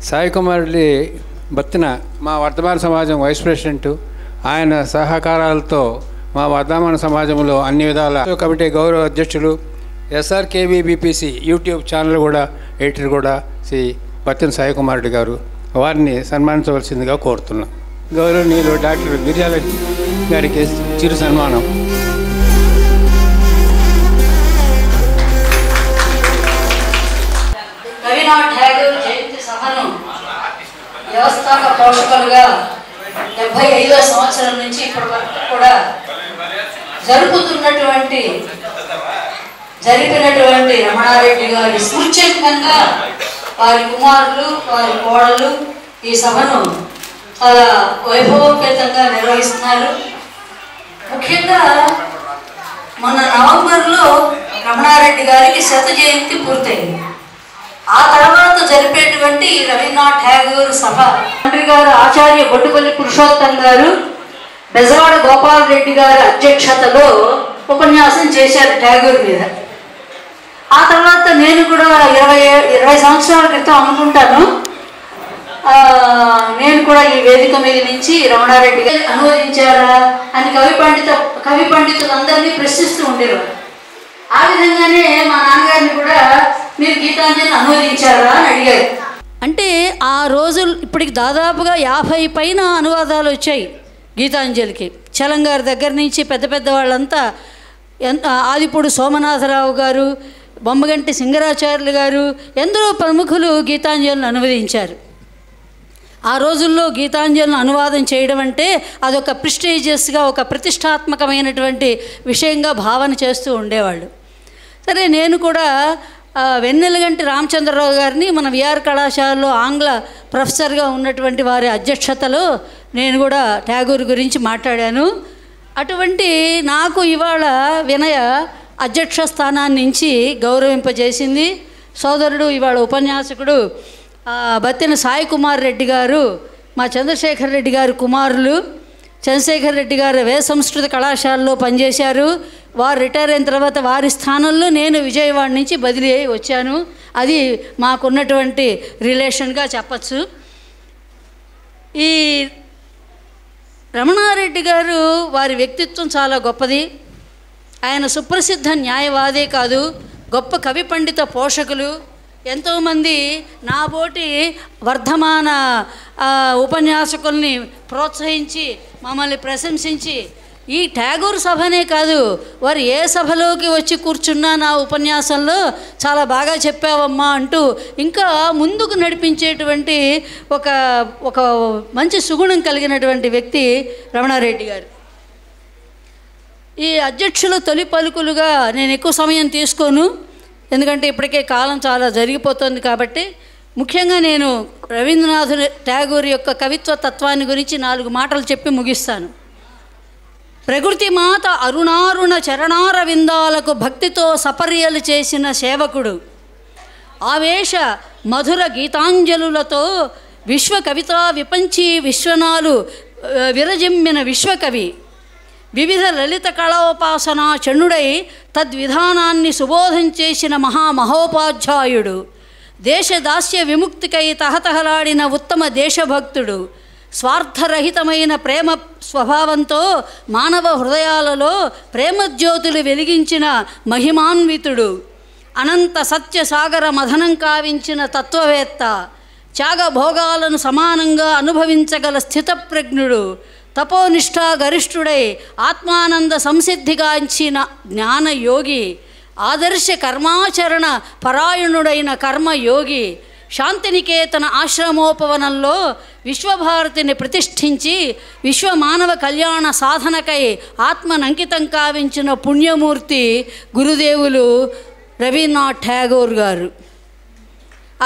సాయి కుమారుడి బత్తిన మా వర్ధమాన సమాజం వైస్ ప్రెసిడెంటు, ఆయన సహకారాలతో మా వర్ధమాన సమాజంలో అన్ని విధాల కమిటీ గౌరవ అధ్యక్షులు, SRKBBPC యూట్యూబ్ ఛానల్ కూడా ఎడిటర్ కూడా శ్రీ బత్తిన సాయి కుమారుడి గారు, వారిని సన్మానించవలసిందిగా కోరుతున్నాం. గౌరవనీయులు డాక్టర్ మిర్యాల గారికి చిరు సన్మానం. రవీంద్రనాథ్ ఠాగూర్ జయంతి సభను వ్యవస్థాపక పోషకులుగా 75వ సంవత్సరం నుంచి ఇప్పటి వరకు కూడా జరిపినటువంటి రమణారెడ్డి గారి స్ఫూర్తికంగా వారి కుమారులు, వారి కోడలు ఈ సభను చాలా వైభవోపేతంగా నిర్వహిస్తున్నారు. ముఖ్యంగా మొన్న నవంబర్లో రమణారెడ్డి గారికి 100వ జయంతి పూర్తయింది. ఆ తర్వాత జరిపేటువంటి రవీంద్రనాథ్ ఠాగూర్ సభ తండ్రి గారు ఆచార్య బొడ్డుపల్లి పురుషోత్తం గారు, బెజవాడ గోపాల్ రెడ్డి గారి అధ్యక్షతలో ఉపన్యాసం చేశారు ఠాగూర్ మీద. ఆ తర్వాత నేను కూడా 20 సంవత్సరాల క్రితం అనుకుంటాను, నేను కూడా ఈ వేదిక మీద నుంచి రమణారెడ్డి గారు అనువదించారా అని కవి పండితులందరినీ ప్రశ్నిస్తూ ఉండేవారు. ఆ విధంగానే మా నాన్నగారిని కూడా మీరు గీతాంజలిని అనువదించారా అని అడిగారు. అంటే ఆ రోజు ఇప్పటికి దాదాపుగా 50 పైన అనువాదాలు వచ్చాయి గీతాంజలికి. చలంగారి దగ్గర నుంచి పెద్ద పెద్ద వాళ్ళంతా, ఆదిపూడి సోమనాథరావు గారు, బొమ్మగంటి సింగరాచార్యులు గారు, ఎందరో ప్రముఖులు గీతాంజలిని అనువదించారు. ఆ రోజుల్లో గీతాంజలిని అనువాదం చేయడం అంటే అదొక ప్రెస్టీజియస్గా, ఒక ప్రతిష్టాత్మకమైనటువంటి విషయంగా భావన చేస్తూ ఉండేవాళ్ళు. సరే, నేను కూడా వెన్నెలగంటి రామచంద్రరావు గారిని మన విఆర్ కళాశాలలో ఆంగ్ల ప్రొఫెసర్గా ఉన్నటువంటి వారి అధ్యక్షతలో నేను కూడా ఠాగూర్ గురించి మాట్లాడాను. అటువంటి నాకు ఇవాళ వినయ అధ్యక్ష స్థానాన్ని నుంచి గౌరవింపజేసింది. సోదరుడు ఇవాళ ఉపన్యాసకుడు బత్తిన సాయి కుమార్ రెడ్డి గారు, మా చంద్రశేఖర్ రెడ్డి గారి కుమారులు. చంద్రశేఖర్ రెడ్డి గారు వేద సంస్కృత కళాశాలలో పనిచేశారు. వారు రిటైర్ అయిన తర్వాత వారి స్థానంలో నేను విజయవాడ నుంచి బదిలీ అయి వచ్చాను. అది మాకున్నటువంటి రిలేషన్గా చెప్పచ్చు. ఈ రమణారెడ్డి గారు వారి వ్యక్తిత్వం చాలా గొప్పది. ఆయన సుప్రసిద్ధ న్యాయవాదే కాదు, గొప్ప కవి పండిత పోషకులు. ఎంతోమంది నాబోటి వర్ధమాన ఉపన్యాసకుల్ని ప్రోత్సహించి మమ్మల్ని ప్రశంసించి, ఈ ఠాగూర్ సభనే కాదు, వారు ఏ సభలోకి వచ్చి కూర్చున్నా నా ఉపన్యాసంలో చాలా బాగా చెప్పావమ్మా అంటూ ఇంకా ముందుకు నడిపించేటువంటి ఒక మంచి సుగుణం కలిగినటువంటి వ్యక్తి రమణారెడ్డి గారు. ఈ అధ్యక్షుల తొలి పలుకులుగా నేను ఎక్కువ సమయం తీసుకోను, ఎందుకంటే ఇప్పటికే కాలం చాలా జరిగిపోతుంది కాబట్టి. ముఖ్యంగా నేను రవీంద్రనాథ్ ఠాగూర్ యొక్క కవిత్వ తత్వాన్ని గురించి 4 మాటలు చెప్పి ముగిస్తాను. ప్రకృతి మాత అరుణారుణ చరణారవిందాలకు భక్తితో సపర్యలు చేసిన సేవకుడు, ఆవేశ మధుర గీతాంజలులతో విశ్వ కవితా విపంచి విశ్వనాలు విరజిమ్మిన విశ్వకవి, వివిధ లలిత కళోపాసనా చండుడై తద్విధానాన్ని సుబోధం చేసిన మహామహోపాధ్యాయుడు, దేశదాస్య విముక్తికై తహతహలాడిన ఉత్తమ దేశభక్తుడు, స్వార్థరహితమైన ప్రేమ స్వభావంతో మానవ హృదయాలలో ప్రేమజ్యోతులు వెలిగించిన మహిమాన్వితుడు, అనంత సత్యసాగర మథనం కావించిన తత్వవేత్త, త్యాగభోగాలను సమానంగా అనుభవించగల స్థితప్రజ్ఞుడు, తపోనిష్టా గరిష్ఠుడై ఆత్మానంద సంసిద్ధిగాంచిన జ్ఞానయోగి, ఆదర్శ కర్మాచరణ పరాయణుడైన కర్మయోగి, శాంతినికేతన ఆశ్రమోపవనంలో విశ్వభారతిని ప్రతిష్ఠించి విశ్వమానవ కళ్యాణ సాధనకై ఆత్మనంకితం కావించిన పుణ్యమూర్తి గురుదేవులు రవీంద్రనాథ్ ఠాగూర్ గారు.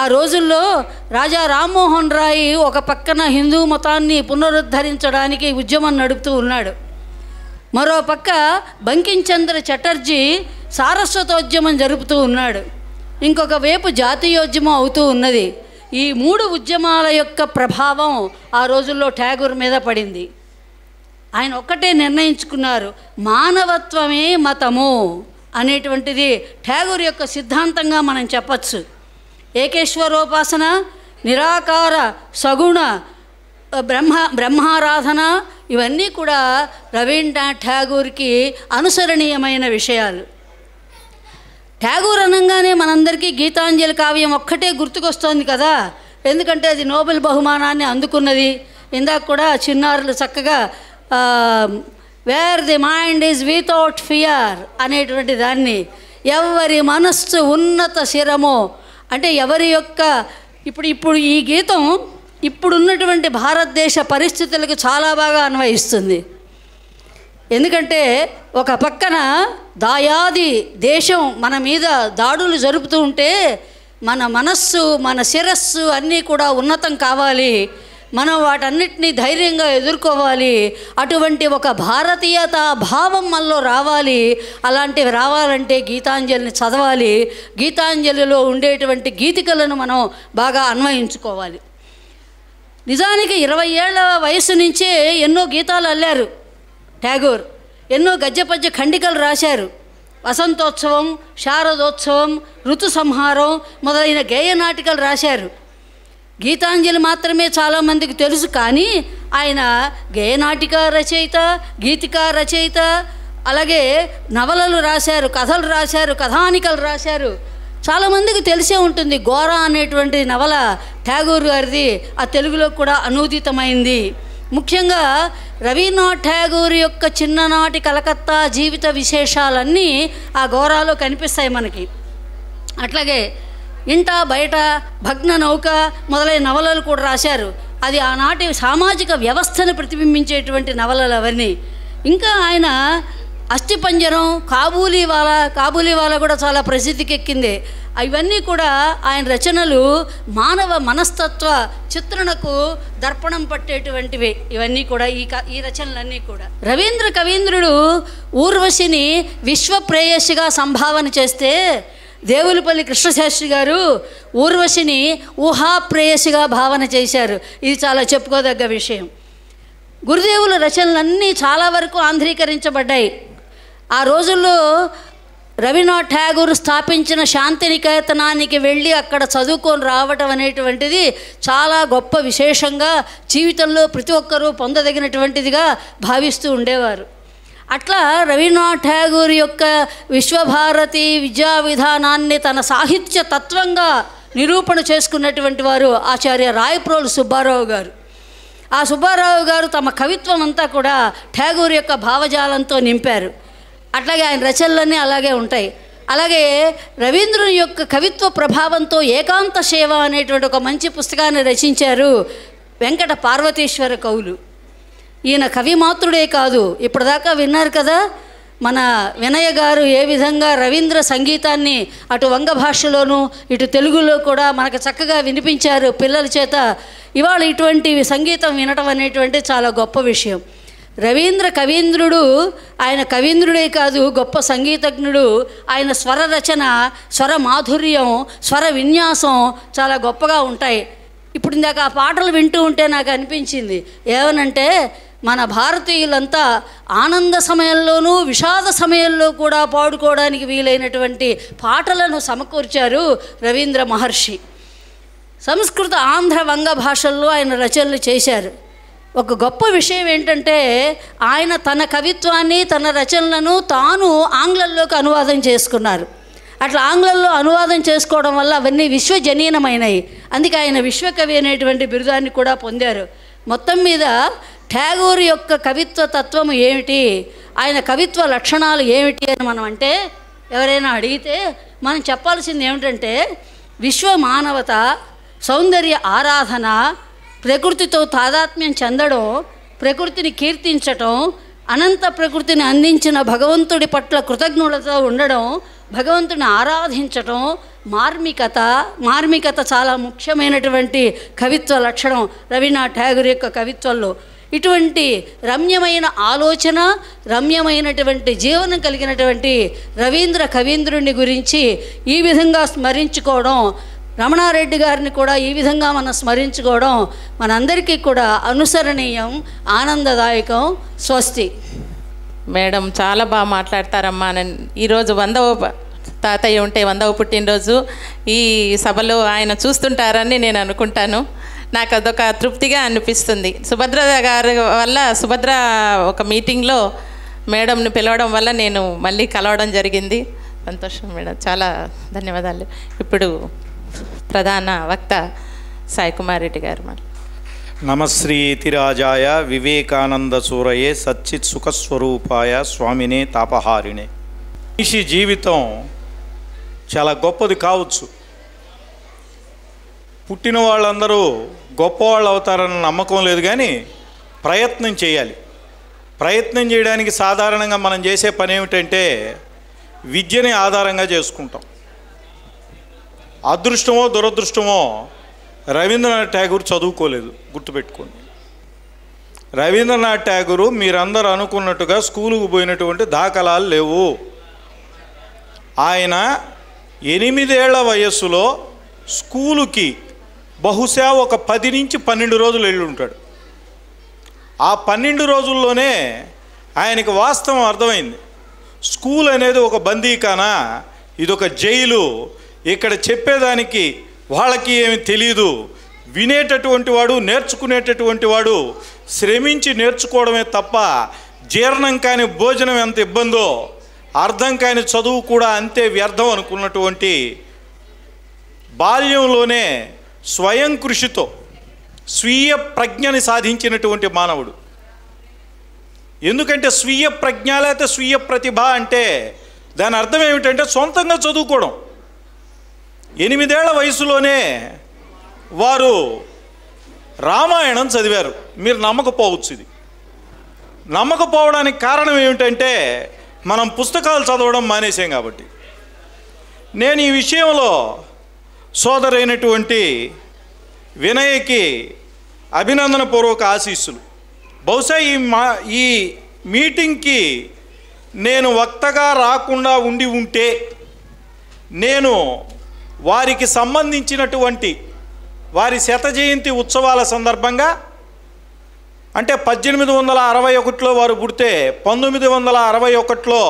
ఆ రోజుల్లో రాజా రామ్మోహన్ రాయ్ ఒక పక్కన హిందూ మతాన్ని పునరుద్ధరించడానికి ఉద్యమం నడుపుతూ ఉన్నాడు. మరో పక్క బంకించంద్ర చటర్జీ సారస్వతోద్యమం జరుపుతూ ఉన్నాడు. ఇంకొక వైపు జాతీయోద్యమం అవుతూ ఉన్నది. ఈ 3 ఉద్యమాల యొక్క ప్రభావం ఆ రోజుల్లో ఠాగూర్ మీద పడింది. ఆయన ఒక్కటే నిర్ణయించుకున్నారు, మానవత్వమే మతము అనేటువంటిది ఠాగూర్ యొక్క సిద్ధాంతంగా మనం చెప్పచ్చు. ఏకేశ్వరోపాసన, నిరాకార సగుణ బ్రహ్మారాధన ఇవన్నీ కూడా రవీంద్రనాథ్ ఠాగూర్కి అనుసరణీయమైన విషయాలు. ఠాగూర్ అనగానే మనందరికీ గీతాంజలి కావ్యం ఒక్కటే గుర్తుకొస్తోంది కదా, ఎందుకంటే అది నోబెల్ బహుమానాన్ని అందుకున్నది. ఇందాక కూడా చిన్నారులు చక్కగా wear the mind is without fear అనేటువంటి దాన్ని, ఎవరి మనస్సు ఉన్నత శిరమో అంటే ఎవరి యొక్క ఇప్పుడు ఈ గీతం ఇప్పుడున్నటువంటి భారతదేశ పరిస్థితులకు చాలా బాగా అన్వయిస్తుంది. ఎందుకంటే ఒక పక్కన దాయాది దేశం మన మీద దాడులు జరుపుతూ ఉంటే మన మనస్సు మన శిరస్సు అన్నీ కూడా ఉన్నతం కావాలి, మనం వాటన్నిటినీ ధైర్యంగా ఎదుర్కోవాలి. అటువంటి ఒక భారతీయత భావం మనలో రావాలి. అలాంటివి రావాలంటే గీతాంజలిని చదవాలి. గీతాంజలిలో ఉండేటువంటి గీతికలను మనం బాగా అన్వయించుకోవాలి. నిజానికి 20 ఏళ్ల వయసు నుంచే ఎన్నో గీతాలు అల్లారు ఠాగూర్. ఎన్నో గద్యపద్య ఖండికలు రాశారు. వసంతోత్సవం, శారదోత్సవం, ఋతు సంహారం మొదలైన గేయ నాటికలు రాశారు. గీతాంజలి మాత్రమే చాలామందికి తెలుసు, కానీ ఆయన గేయనాటిక రచయిత, గీతికా రచయిత, అలాగే నవలలు రాశారు, కథలు రాశారు, కథానికలు రాశారు. చాలామందికి తెలిసే ఉంటుంది. గోరా అనేటువంటి నవల ఠాగూర్ గారిది, ఆ తెలుగులో కూడా అనూదితమైంది. ముఖ్యంగా రవీంద్రనాథ్ ఠాగూర్ యొక్క చిన్ననాటి కలకత్తా జీవిత విశేషాలన్నీ ఆ గోరాలో కనిపిస్తాయి మనకి. అట్లాగే ఇంట బయట, భగ్న నౌక మొదలైన నవలలు కూడా రాశారు. అది ఆనాటి సామాజిక వ్యవస్థను ప్రతిబింబించేటువంటి నవలలు అవన్నీ. ఇంకా ఆయన అస్థిపంజరం, కాబూలీవాలా కూడా చాలా ప్రసిద్ధికెక్కింది. ఇవన్నీ కూడా ఆయన రచనలు మానవ మనస్తత్వ చిత్రణకు దర్పణం పట్టేటువంటివి. ఇవన్నీ కూడా ఈ రచనలన్నీ కూడా. రవీంద్ర కవీంద్రుడు ఊర్వశిని విశ్వప్రేయసిగా సంభావన చేస్తే, దేవులపల్లి కృష్ణశాస్త్రి గారు ఊర్వశిని ఊహాప్రేయసిగా భావన చేశారు. ఇది చాలా చెప్పుకోదగ్గ విషయం. గురుదేవుల రచనలన్నీ చాలా వరకు ఆంధ్రీకరించబడ్డాయి. ఆ రోజుల్లో రవీంద్రనాథ్ ఠాగూర్ స్థాపించిన శాంతినికేతనానికి వెళ్ళి అక్కడ చదువుకొని రావటం అనేటువంటిది చాలా గొప్ప విశేషంగా జీవితంలో ప్రతి ఒక్కరూ పొందదగినటువంటిదిగా భావిస్తూ ఉండేవారు. అట్లా రవీంద్రనాథ్ ఠాగూర్ యొక్క విశ్వభారతి విద్యా విధానాన్ని తన సాహిత్య తత్వంగా నిరూపణ చేసుకున్నటువంటి వారు ఆచార్య రాయప్రోలు సుబ్బారావు గారు. ఆ సుబ్బారావు గారు తమ కవిత్వం అంతా కూడా ఠాగూర్ యొక్క భావజాలంతో నింపారు. అట్లాగే ఆయన రచనలన్నీ అలాగే ఉంటాయి. అలాగే రవీంద్రుని యొక్క కవిత్వ ప్రభావంతో ఏకాంత సేవ అనేటువంటి ఒక మంచి పుస్తకాన్ని రచించారు వెంకట పార్వతీశ్వర కవులు. ఈయన కవిమాత్రుడే కాదు, ఇప్పటిదాకా విన్నారు కదా మన వినయ గారు ఏ విధంగా రవీంద్ర సంగీతాన్ని అటు వంగ భాషలోను ఇటు తెలుగులో కూడా మనకు చక్కగా వినిపించారు పిల్లల చేత. ఇవాళ ఇటువంటి సంగీతం వినటం అనేటువంటి చాలా గొప్ప విషయం. రవీంద్ర కవీంద్రుడు ఆయన కవీంద్రుడే కాదు, గొప్ప సంగీతజ్ఞుడు. ఆయన స్వర రచన, స్వర మాధుర్యం, స్వర విన్యాసం చాలా గొప్పగా ఉంటాయి. ఇప్పుడు ఇందాక ఆ పాటలు వింటూ ఉంటే నాకు అనిపించింది ఏమనంటే, మన భారతీయులంతా ఆనంద సమయంలోనూ విషాద సమయంలో కూడా పాడుకోవడానికి వీలైనటువంటి పాటలను సమకూర్చారు రవీంద్ర మహర్షి. సంస్కృత, ఆంధ్ర, వంగ భాషల్లో ఆయన రచనలు చేశారు. ఒక గొప్ప విషయం ఏంటంటే, ఆయన తన కవిత్వాన్ని తన రచనలను తాను ఆంగ్లంలోకి అనువాదం చేసుకున్నారు. అట్లా ఆంగ్లంలో అనువాదం చేసుకోవడం వల్ల అవన్నీ విశ్వజనీనమైనవి. అందుకే ఆయన విశ్వకవి అనేటువంటి బిరుదాన్ని కూడా పొందారు. మొత్తం మీద ఠాగూర్ యొక్క కవిత్వ తత్వం ఏమిటి, ఆయన కవిత్వ లక్షణాలు ఏమిటి అని మనం అంటే ఎవరైనా అడిగితే మనం చెప్పాల్సింది ఏమిటంటే, విశ్వ మానవత, సౌందర్య ఆరాధన, ప్రకృతితో తాదాత్మ్యం చెందడం, ప్రకృతిని కీర్తించటం, అనంత ప్రకృతిని అందించిన భగవంతుడి పట్ల కృతజ్ఞులతో ఉండడం, భగవంతుని ఆరాధించటం, మార్మికత చాలా ముఖ్యమైనటువంటి కవిత్వ లక్షణం రవీంద్రనాథ్ ఠాగూర్ యొక్క కవిత్వంలో. ఇటువంటి రమ్యమైన ఆలోచన, రమ్యమైనటువంటి జీవనం కలిగినటువంటి రవీంద్ర కవీంద్రుని గురించి ఈ విధంగా స్మరించుకోవడం, రమణారెడ్డి గారిని కూడా ఈ విధంగా మనం స్మరించుకోవడం మనందరికీ కూడా అనుసరణీయం, ఆనందదాయకం. స్వస్తి. మేడం చాలా బాగా మాట్లాడతారమ్మా. ఈరోజు తాతయ్య ఉంటే 100వ పుట్టినరోజు ఈ సభలో ఆయన చూస్తుంటారని నేను అనుకుంటాను. నాకు అదొక తృప్తిగా అనిపిస్తుంది. సుభద్ర గారి వల్ల, సుభద్ర ఒక మీటింగ్లో మేడంని పిలవడం వల్ల నేను మళ్ళీ కలవడం జరిగింది. సంతోషం మేడం, చాలా ధన్యవాదాలు. ఇప్పుడు ప్రధాన వక్త సాయి కుమార్ రెడ్డి గారు. నమశ్రీతిరాజాయ వివేకానంద సూరయే సచ్చిత్ సుఖస్వరూపాయ స్వామినే తాపహారిణే. మనిషి జీవితం చాలా గొప్పది కావచ్చు. పుట్టిన వాళ్ళందరూ గొప్పవాళ్ళు అవుతారన్న నమ్మకం లేదు, కానీ ప్రయత్నం చేయాలి. ప్రయత్నం చేయడానికి సాధారణంగా మనం చేసే పని ఏమిటంటే విద్యని ఆధారంగా చేసుకుంటాం. అదృష్టమో దురదృష్టమో రవీంద్రనాథ్ ఠాగూర్ చదువుకోలేదు, గుర్తుపెట్టుకోండి. రవీంద్రనాథ్ ఠాగూరు మీరందరూ అనుకున్నట్టుగా స్కూలుకు పోయినటువంటి దాఖలాలు లేవు. ఆయన 8 ఏళ్ల వయస్సులో స్కూలుకి బహుశా ఒక 10 నుంచి 12 రోజులు వెళ్ళి ఉంటాడు. ఆ 12 రోజుల్లోనే ఆయనకి వాస్తవం అర్థమైంది. స్కూల్ అనేది ఒక బందీఖానా, ఇదొక జైలు. ఇక్కడ చెప్పేదానికి వాళ్ళకి ఏమి తెలియదు. వినేటటువంటి వాడు, నేర్చుకునేటటువంటి వాడు శ్రమించి నేర్చుకోవడమే తప్ప జీర్ణం కాని భోజనం ఎంత ఇబ్బందో అర్థం కాని చదువు కూడా అంతే వ్యర్థం అనుకున్నటువంటి బాల్యంలోనే స్వయం కృషితో స్వీయ ప్రజ్ఞని సాధించినటువంటి మానవుడు. ఎందుకంటే స్వీయ ప్రజ్ఞ లేకపోతే స్వీయ ప్రతిభ అంటే దాని అర్థం ఏమిటంటే సొంతంగా చదువుకోవడం. 8 ఏళ్ల వయసులోనే వారు రామాయణం చదివారు. మీరు నమ్మకపోవచ్చు. ఇది నమ్మకపోవడానికి కారణం ఏమిటంటే మనం పుస్తకాలు చదవడం మానేసాం కాబట్టి. నేను ఈ విషయంలో సోదరైనటువంటి వినయ్కి అభినందనపూర్వక ఆశీస్సులు. బహుశా ఈ మీటింగ్కి నేను వక్తగా రాకుండా ఉంటే నేను వారికి సంబంధించినటువంటి వారి శత జయంతి ఉత్సవాల సందర్భంగా, అంటే 1861లో వారు పుడితే 1961లో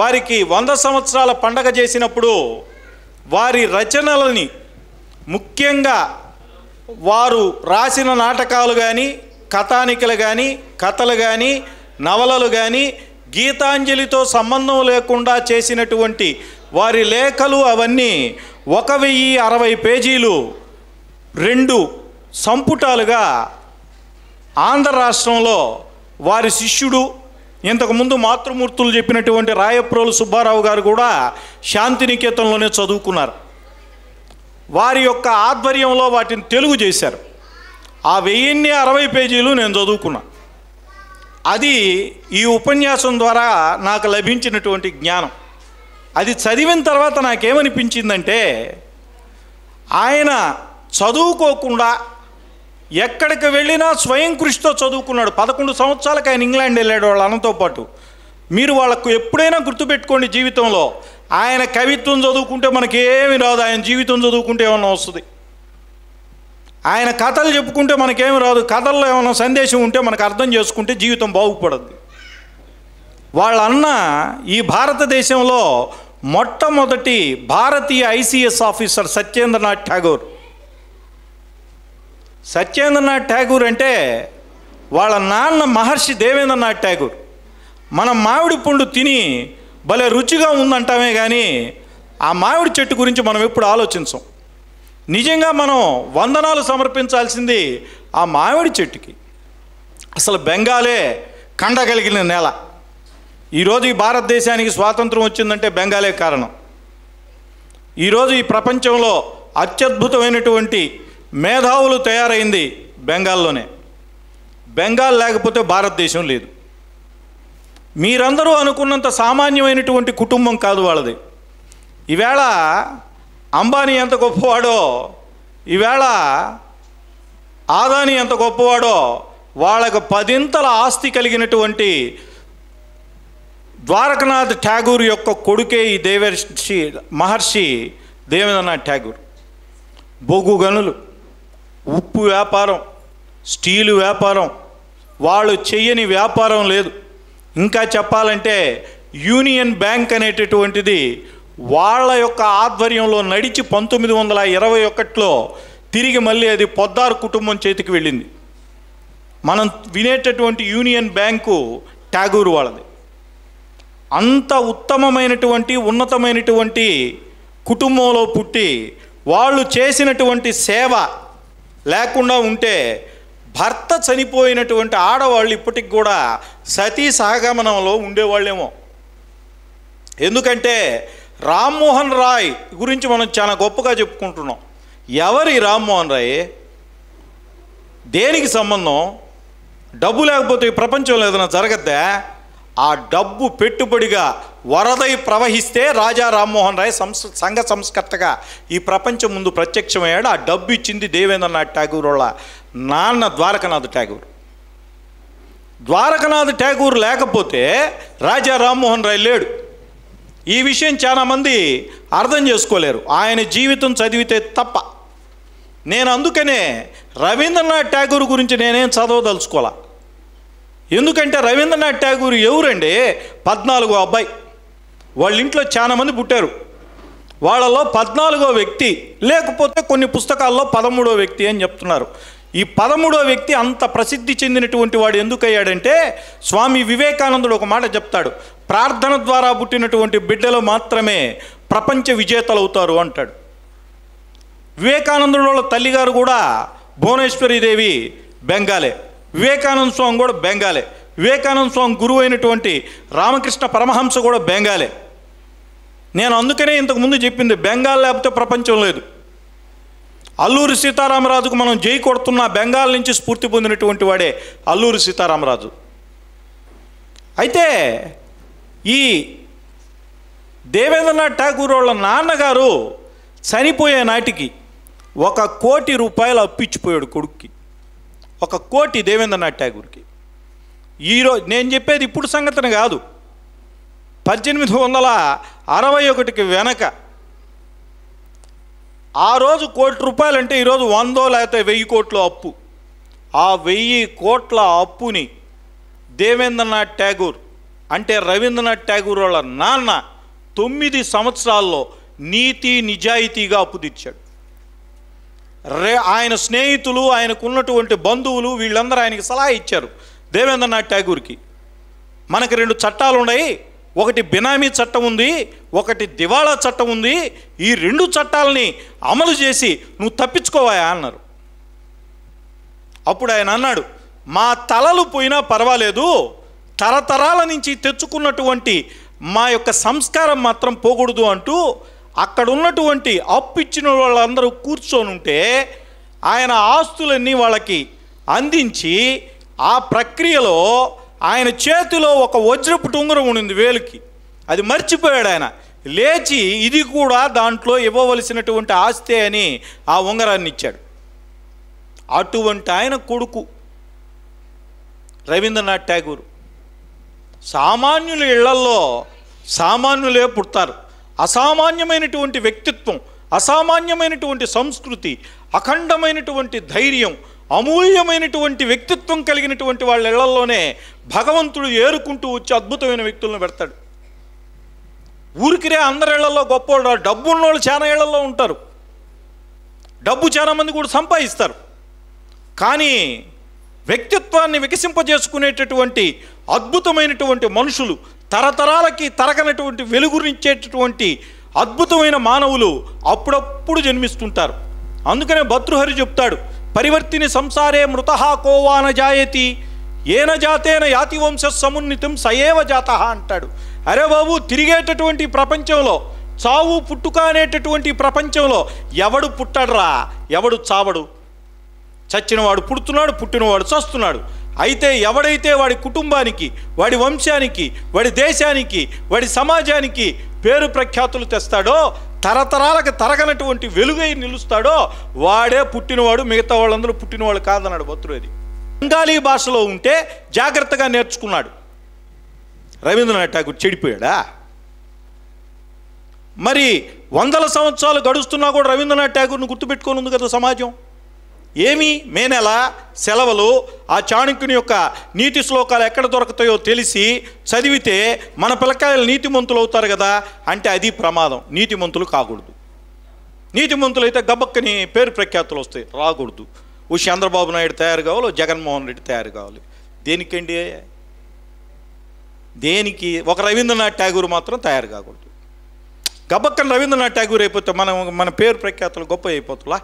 వారికి 100 సంవత్సరాల పండగ చేసినప్పుడు వారి రచనలని, ముఖ్యంగా వారు రాసిన నాటకాలు కానీ, కథానికలు కానీ, కథలు కానీ, నవలలు కానీ, గీతాంజలితో సంబంధం లేకుండా చేసినటువంటి వారి లేఖలు అవన్నీ 1060 పేజీలు 2 సంపుటాలుగా ఆంధ్ర రాష్ట్రంలో వారి శిష్యుడు, ఇంతకుముందు మాతృమూర్తులు చెప్పినటువంటి రాయప్రోలు సుబ్బారావు గారు కూడా శాంతినికేతన్లోనే చదువుకున్నారు. వారి యొక్క ఆధ్వర్యంలో వాటిని తెలుగు చేశారు. ఆ 1060 పేజీలు నేను చదువుకున్నా. అది ఈ ఉపన్యాసం ద్వారా నాకు లభించినటువంటి జ్ఞానం. అది చదివిన తర్వాత నాకేమనిపించిందంటే, ఆయన చదువుకోకుండా ఎక్కడికి వెళ్ళినా స్వయం కృషితో చదువుకున్నాడు. 11 సంవత్సరాలకు ఆయన ఇంగ్లాండ్ వెళ్ళాడు వాళ్ళ అన్నతో పాటు. మీరు వాళ్ళకు ఎప్పుడైనా గుర్తుపెట్టుకోండి, జీవితంలో ఆయన కవిత్వం చదువుకుంటే మనకి ఏమి రాదు, ఆయన జీవితం చదువుకుంటే ఏమన్నా వస్తుంది. ఆయన కథలు చెప్పుకుంటే మనకేమి రాదు, కథల్లో ఏమైనా సందేశం ఉంటే మనకు అర్థం చేసుకుంటే జీవితం బాగుపడద్ది. వాళ్ళ అన్న ఈ భారతదేశంలో మొట్టమొదటి భారతీయ ఐసీఎస్ ఆఫీసర్ సత్యేంద్రనాథ్ ఠాగూర్. సత్యేంద్రనాథ్ ఠాగూర్ అంటే వాళ్ళ నాన్న మహర్షి దేవేంద్రనాథ్ ఠాగూర్. మనం మామిడి పండు తిని భలే రుచిగా ఉందంటామే కానీ ఆ మామిడి చెట్టు గురించి మనం ఎప్పుడు ఆలోచించం. నిజంగా మనం వందనాలు సమర్పించాల్సింది ఆ మామిడి చెట్టుకి. అసలు బెంగాలే కండగలిగిన నేల. ఈరోజు ఈ భారతదేశానికి స్వాతంత్రం వచ్చిందంటే బెంగాలే కారణం. ఈరోజు ఈ ప్రపంచంలో అత్యద్భుతమైనటువంటి మేధావులు తయారైంది బెంగాల్లోనే. బెంగాల్ లేకపోతే భారతదేశం లేదు. మీరందరూ అనుకున్నంత సామాన్యమైనటువంటి కుటుంబం కాదు వాళ్ళది. ఈవేళ అంబానీ ఎంత గొప్పవాడో, ఈవేళ ఆదాని ఎంత గొప్పవాడో, వాళ్ళకు 10 ఆస్తి కలిగినటువంటి ద్వారకనాథ్ ఠాగూర్ యొక్క కొడుకే ఈ మహర్షి దేవేంద్రనాథ్ ఠాగూర్. బొగ్గు గనులు, ఉప్పు వ్యాపారం, స్టీలు వ్యాపారం, వాళ్ళు చెయ్యని వ్యాపారం లేదు. ఇంకా చెప్పాలంటే యూనియన్ బ్యాంక్ అనేటటువంటిది వాళ్ళ యొక్క ఆధ్వర్యంలో నడిచి 1921లో తిరిగి మళ్ళీ అది పొద్దారు కుటుంబం చేతికి వెళ్ళింది. మనం వినేటటువంటి యూనియన్ బ్యాంకు ట్యాగూర్ వాళ్ళది. అంత ఉత్తమమైనటువంటి ఉన్నతమైనటువంటి కుటుంబంలో పుట్టి వాళ్ళు చేసినటువంటి సేవ లేకుండా ఉంటే భర్త చనిపోయినటువంటి ఆడవాళ్ళు ఇప్పటికి కూడా సతీ సహగమనంలో ఉండేవాళ్ళేమో. ఎందుకంటే రామ్మోహన్ రాయ్ గురించి మనం చాలా గొప్పగా చెప్పుకుంటున్నాం. ఎవరి రామ్మోహన్ రాయ్? దేనికి సంబంధం? డబ్బు లేకపోతే ఈ ప్రపంచంలో ఏదైనా జరగద్దా? ఆ డబ్బు పెట్టుబడిగా వరదై ప్రవహిస్తే రాజా రామ్మోహన్ రాయ్ సంఘ సంస్కర్తగా ఈ ప్రపంచం ముందు ప్రత్యక్షమయ్యాడు. ఆ డబ్బు ఇచ్చింది దేవేంద్రనాథ్ ఠాగూర్ వాళ్ళ నాన్న ద్వారకానాథ్ ఠాగూర్. ద్వారకానాథ్ ఠాగూర్ లేకపోతే రాజా రామ్మోహన్ రాయ్ లేడు. ఈ విషయం చాలామంది అర్థం చేసుకోలేరు, ఆయన జీవితం చదివితే తప్ప. నేను అందుకనే రవీంద్రనాథ్ ఠాగూర్ గురించి నేనేం చదవదలుచుకోలే. ఎందుకంటే రవీంద్రనాథ్ ఠాగూర్ ఎవరండి? 14వ అబ్బాయి. వాళ్ళ ఇంట్లో చాలామంది పుట్టారు. వాళ్ళలో 14వ వ్యక్తి, లేకపోతే కొన్ని పుస్తకాల్లో 13వ వ్యక్తి అని చెప్తున్నారు. ఈ 13వ వ్యక్తి అంత ప్రసిద్ధి చెందినటువంటి వాడు ఎందుకయ్యాడంటే, స్వామి వివేకానందుడు ఒక మాట చెప్తాడు, ప్రార్థన ద్వారా పుట్టినటువంటి బిడ్డలు మాత్రమే ప్రపంచ విజేతలు అవుతారు అంటాడు. వివేకానందుడు వాళ్ళ తల్లిగారు కూడా భువనేశ్వరీదేవి బెంగాలే, వివేకానంద స్వామి కూడా బెంగాలే, వివేకానంద స్వామి గురువు అయినటువంటి రామకృష్ణ పరమహంస కూడా బెంగాలే. నేను అందుకనే ఇంతకుముందు చెప్పింది, బెంగాల్ లేకపోతే ప్రపంచం లేదు. అల్లూరి సీతారామరాజుకు మనం జై కొడుతున్న బెంగాల్ నుంచి స్ఫూర్తి పొందినటువంటి వాడే అల్లూరి సీతారామరాజు. అయితే ఈ దేవేంద్రనాథ్ ఠాగూర్ వాళ్ళ నాన్నగారు చనిపోయే నాటికి 1 కోటి రూపాయలు అప్పిచ్చిపోయాడు కొడుక్కి. 1 కోటి దేవేంద్రనాథ్ ఠాగూర్కి. ఈరోజు నేను చెప్పేది ఇప్పుడు సంగతిని కాదు, 1861కి వెనక. ఆ రోజు 1 కోటి రూపాయలు అంటే ఈరోజు 100 లేకపోతే 1000 కోట్ల అప్పు. ఆ 1000 కోట్ల అప్పుని దేవేంద్రనాథ్ ఠాగూర్ అంటే రవీంద్రనాథ్ ఠాగూర్ వాళ్ళ నాన్న 9 సంవత్సరాల్లో నీతి నిజాయితీగా అప్పు తీర్చాడు. ఆయన స్నేహితులు, ఆయనకున్నటువంటి బంధువులు వీళ్ళందరూ ఆయనకి సలహా ఇచ్చారు దేవేంద్రనాథ్ ఠాగూర్కి. మనకి 2 చట్టాలు ఉన్నాయి, ఒకటి బినామీ చట్టం ఉంది, ఒకటి దివాళా చట్టం ఉంది. ఈ 2 చట్టాలని అమలు చేసి నువ్వు తప్పించుకోవాయా అన్నారు. అప్పుడు ఆయన అన్నాడు, మా తలలు పోయినా పర్వాలేదు, తరతరాల నుంచి తెచ్చుకున్నటువంటి మా యొక్క సంస్కారం మాత్రం పోకూడదు అంటూ అక్కడ ఉన్నటువంటి అప్పు ఇచ్చిన వాళ్ళందరూ కూర్చొని ఉంటే ఆయన ఆస్తులన్నీ వాళ్ళకి అందించి ఆ ప్రక్రియలో ఆయన చేతిలో ఒక వజ్రపు ఉంగరం ఉండింది వేలుకి, అది మర్చిపోయాడు. ఆయన లేచి ఇది కూడా దాంట్లో ఇవ్వవలసినటువంటి ఆస్తే అని ఆ ఉంగరాన్ని ఇచ్చాడు. అటువంటి ఆయన కొడుకు రవీంద్రనాథ్ ఠాగూర్. సామాన్యుల ఇళ్లల్లో సామాన్యులే పుడతారు. అసామాన్యమైనటువంటి వ్యక్తిత్వం, అసామాన్యమైనటువంటి సంస్కృతి, అఖండమైనటువంటి ధైర్యం, అమూల్యమైనటువంటి వ్యక్తిత్వం కలిగినటువంటి వాళ్ళ ఇళ్లలోనే భగవంతుడు ఏరుకుంటూ వచ్చి అద్భుతమైన వ్యక్తులను పెడతాడు. ఊరికిరే అందరి ఇళ్లలో గొప్పవాళ్ళు, డబ్బు ఉన్నోళ్ళు చాలా ఇళ్లలో ఉంటారు, డబ్బు చాలామంది కూడా సంపాదిస్తారు. కానీ వ్యక్తిత్వాన్ని వికసింపజేసుకునేటటువంటి అద్భుతమైనటువంటి మనుషులు, తరతరాలకి తరగనటువంటి వెలుగునిచ్చేటటువంటి అద్భుతమైన మానవులు అప్పుడప్పుడు జన్మిస్తుంటారు. అందుకనే భర్తృహరి చెప్తాడు, పరివర్తిని సంసారే మృతః కోవాన జాయతి ఏన జాతేన యాతి వంశ సమున్నితం సయేవ జాత అంటాడు. అరే బాబు, తిరిగేటటువంటి ప్రపంచంలో, చావు పుట్టుక అనేటటువంటి ప్రపంచంలో ఎవడు పుట్టడరా, ఎవడు చావడు. చచ్చినవాడు పుడుతున్నాడు, పుట్టినవాడు చస్తున్నాడు. అయితే ఎవడైతే వాడి కుటుంబానికి, వాడి వంశానికి, వాడి దేశానికి, వాడి సమాజానికి పేరు ప్రఖ్యాతులు తెస్తాడో, తరతరాలకు తరగనటువంటి వెలుగై నిలుస్తాడో వాడే పుట్టినవాడు, మిగతా వాళ్ళందరూ పుట్టినవాళ్ళు కాదన్నాడు భర్తృహరి. బెంగాలీ భాషలో ఉంటే జాగ్రత్తగా నేర్చుకున్నాడు. రవీంద్రనాథ్ ఠాగూర్ చెడిపోయాడా? మరి 100 సంవత్సరాలు గడుస్తున్నా కూడా రవీంద్రనాథ్ ఠాగూర్ను గుర్తుపెట్టుకొని ఉంది కదా సమాజం. ఏమి మే నెల సెలవులు, ఆ చాణక్యుని యొక్క నీతి శ్లోకాలు ఎక్కడ దొరుకుతాయో తెలిసి చదివితే మన పిల్లకాయలు నీతిమంతులు అవుతారు కదా అంటే అది ప్రమాదం. నీతిమంతులు కాకూడదు. నీతిమంతులు అయితే గబక్కని పేరు ప్రఖ్యాతులు వస్తాయి, రాకూడదు. ఓ చంద్రబాబు నాయుడు తయారు కావాలి, జగన్మోహన్ రెడ్డి తయారు కావాలి. దేనికండి? దేనికి? ఒక రవీంద్రనాథ్ ఠాగూర్ మాత్రం తయారు కాకూడదు. గబక్కని రవీంద్రనాథ్ ఠాగూర్ అయిపోతే మన పేరు ప్రఖ్యాతులు గొప్ప అయిపోతుందా?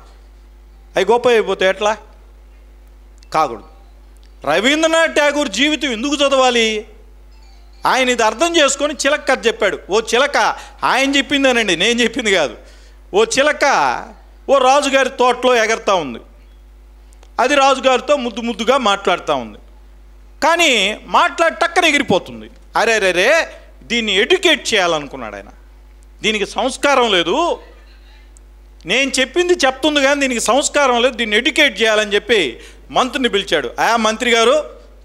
అవి గొప్ప అయిపోతే ఎట్లా? కాకూడదు. రవీంద్రనాథ్ ఠాగూర్ జీవితం ఎందుకు చదవాలి? ఆయన ఇది అర్థం చేసుకొని చిలక కథ చెప్పాడు. ఓ చిలక, ఆయన చెప్పిందేనండి, నేను చెప్పింది కాదు. ఓ చిలక ఓ రాజుగారి తోటలో ఎగరుతూ ఉంది. అది రాజుగారితో ముద్దుగా మాట్లాడుతూ ఉంది. కానీ మాట్లాడి టక్కన ఎగిరిపోతుంది. అరే దీన్ని ఎడ్యుకేట్ చేయాలనుకున్నాడు ఆయన. దీనికి సంస్కారం లేదు, నేను చెప్పింది చెప్తుంది కానీ దీనికి సంస్కారం లేదు, దీన్ని ఎడ్యుకేట్ చేయాలని చెప్పి మంత్రిని పిలిచాడు. మంత్రి గారు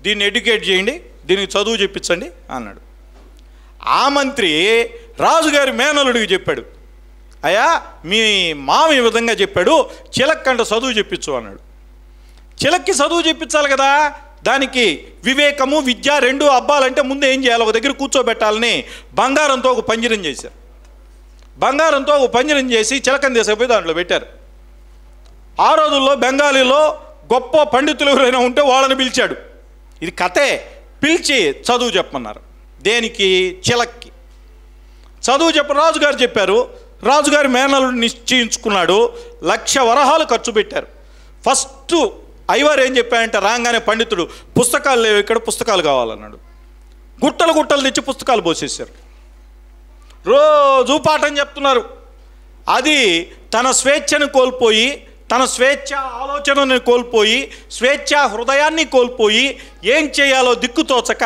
దీన్ని ఎడ్యుకేట్ చేయండి, దీనికి చదువు చెప్పించండి అన్నాడు. ఆ మంత్రి రాజుగారి మేనలుడికి చెప్పాడు, అయ్యా మీ మామ ఈ విధంగా చెప్పాడు, చిలక్కంట చదువు చెప్పించు అన్నాడు. చిలక్కి చదువు చెప్పించాలి కదా, దానికి వివేకము విద్య రెండు అబ్బాలంటే ముందు ఏం చేయాలి? ఒక దగ్గర కూర్చోబెట్టాలని బంగారంతో ఒక పంజరం చేశారు. బంగారంతో ఒక పంజరం చేసి చిలకని తీసుకుపోయి దాంట్లో పెట్టారు. ఆ రోజుల్లో బెంగాలీలో గొప్ప పండితులు ఎవరైనా ఉంటే వాళ్ళని పిలిచాడు. ఇది కథే. పిలిచి చదువు చెప్పమన్నారు. దేనికి? చిలక్కి చదువు రాజుగారు చెప్పారు. రాజుగారి మేనలుడు నిశ్చయించుకున్నాడు. 1,00,000 వరహాలు ఖర్చు పెట్టారు. ఫస్ట్ అయ్యవారు ఏం చెప్పారంటే, రాగానే పండితుడు పుస్తకాలు లేవు ఇక్కడ, పుస్తకాలు కావాలన్నాడు. గుట్టలు తెచ్చి పుస్తకాలు పోసేసారు. రోజు పాఠం చెప్తున్నారు. అది తన స్వేచ్ఛను కోల్పోయి, తన స్వేచ్ఛ ఆలోచనని కోల్పోయి, స్వేచ్ఛ హృదయాన్ని కోల్పోయి ఏం చేయాలో దిక్కుతోచక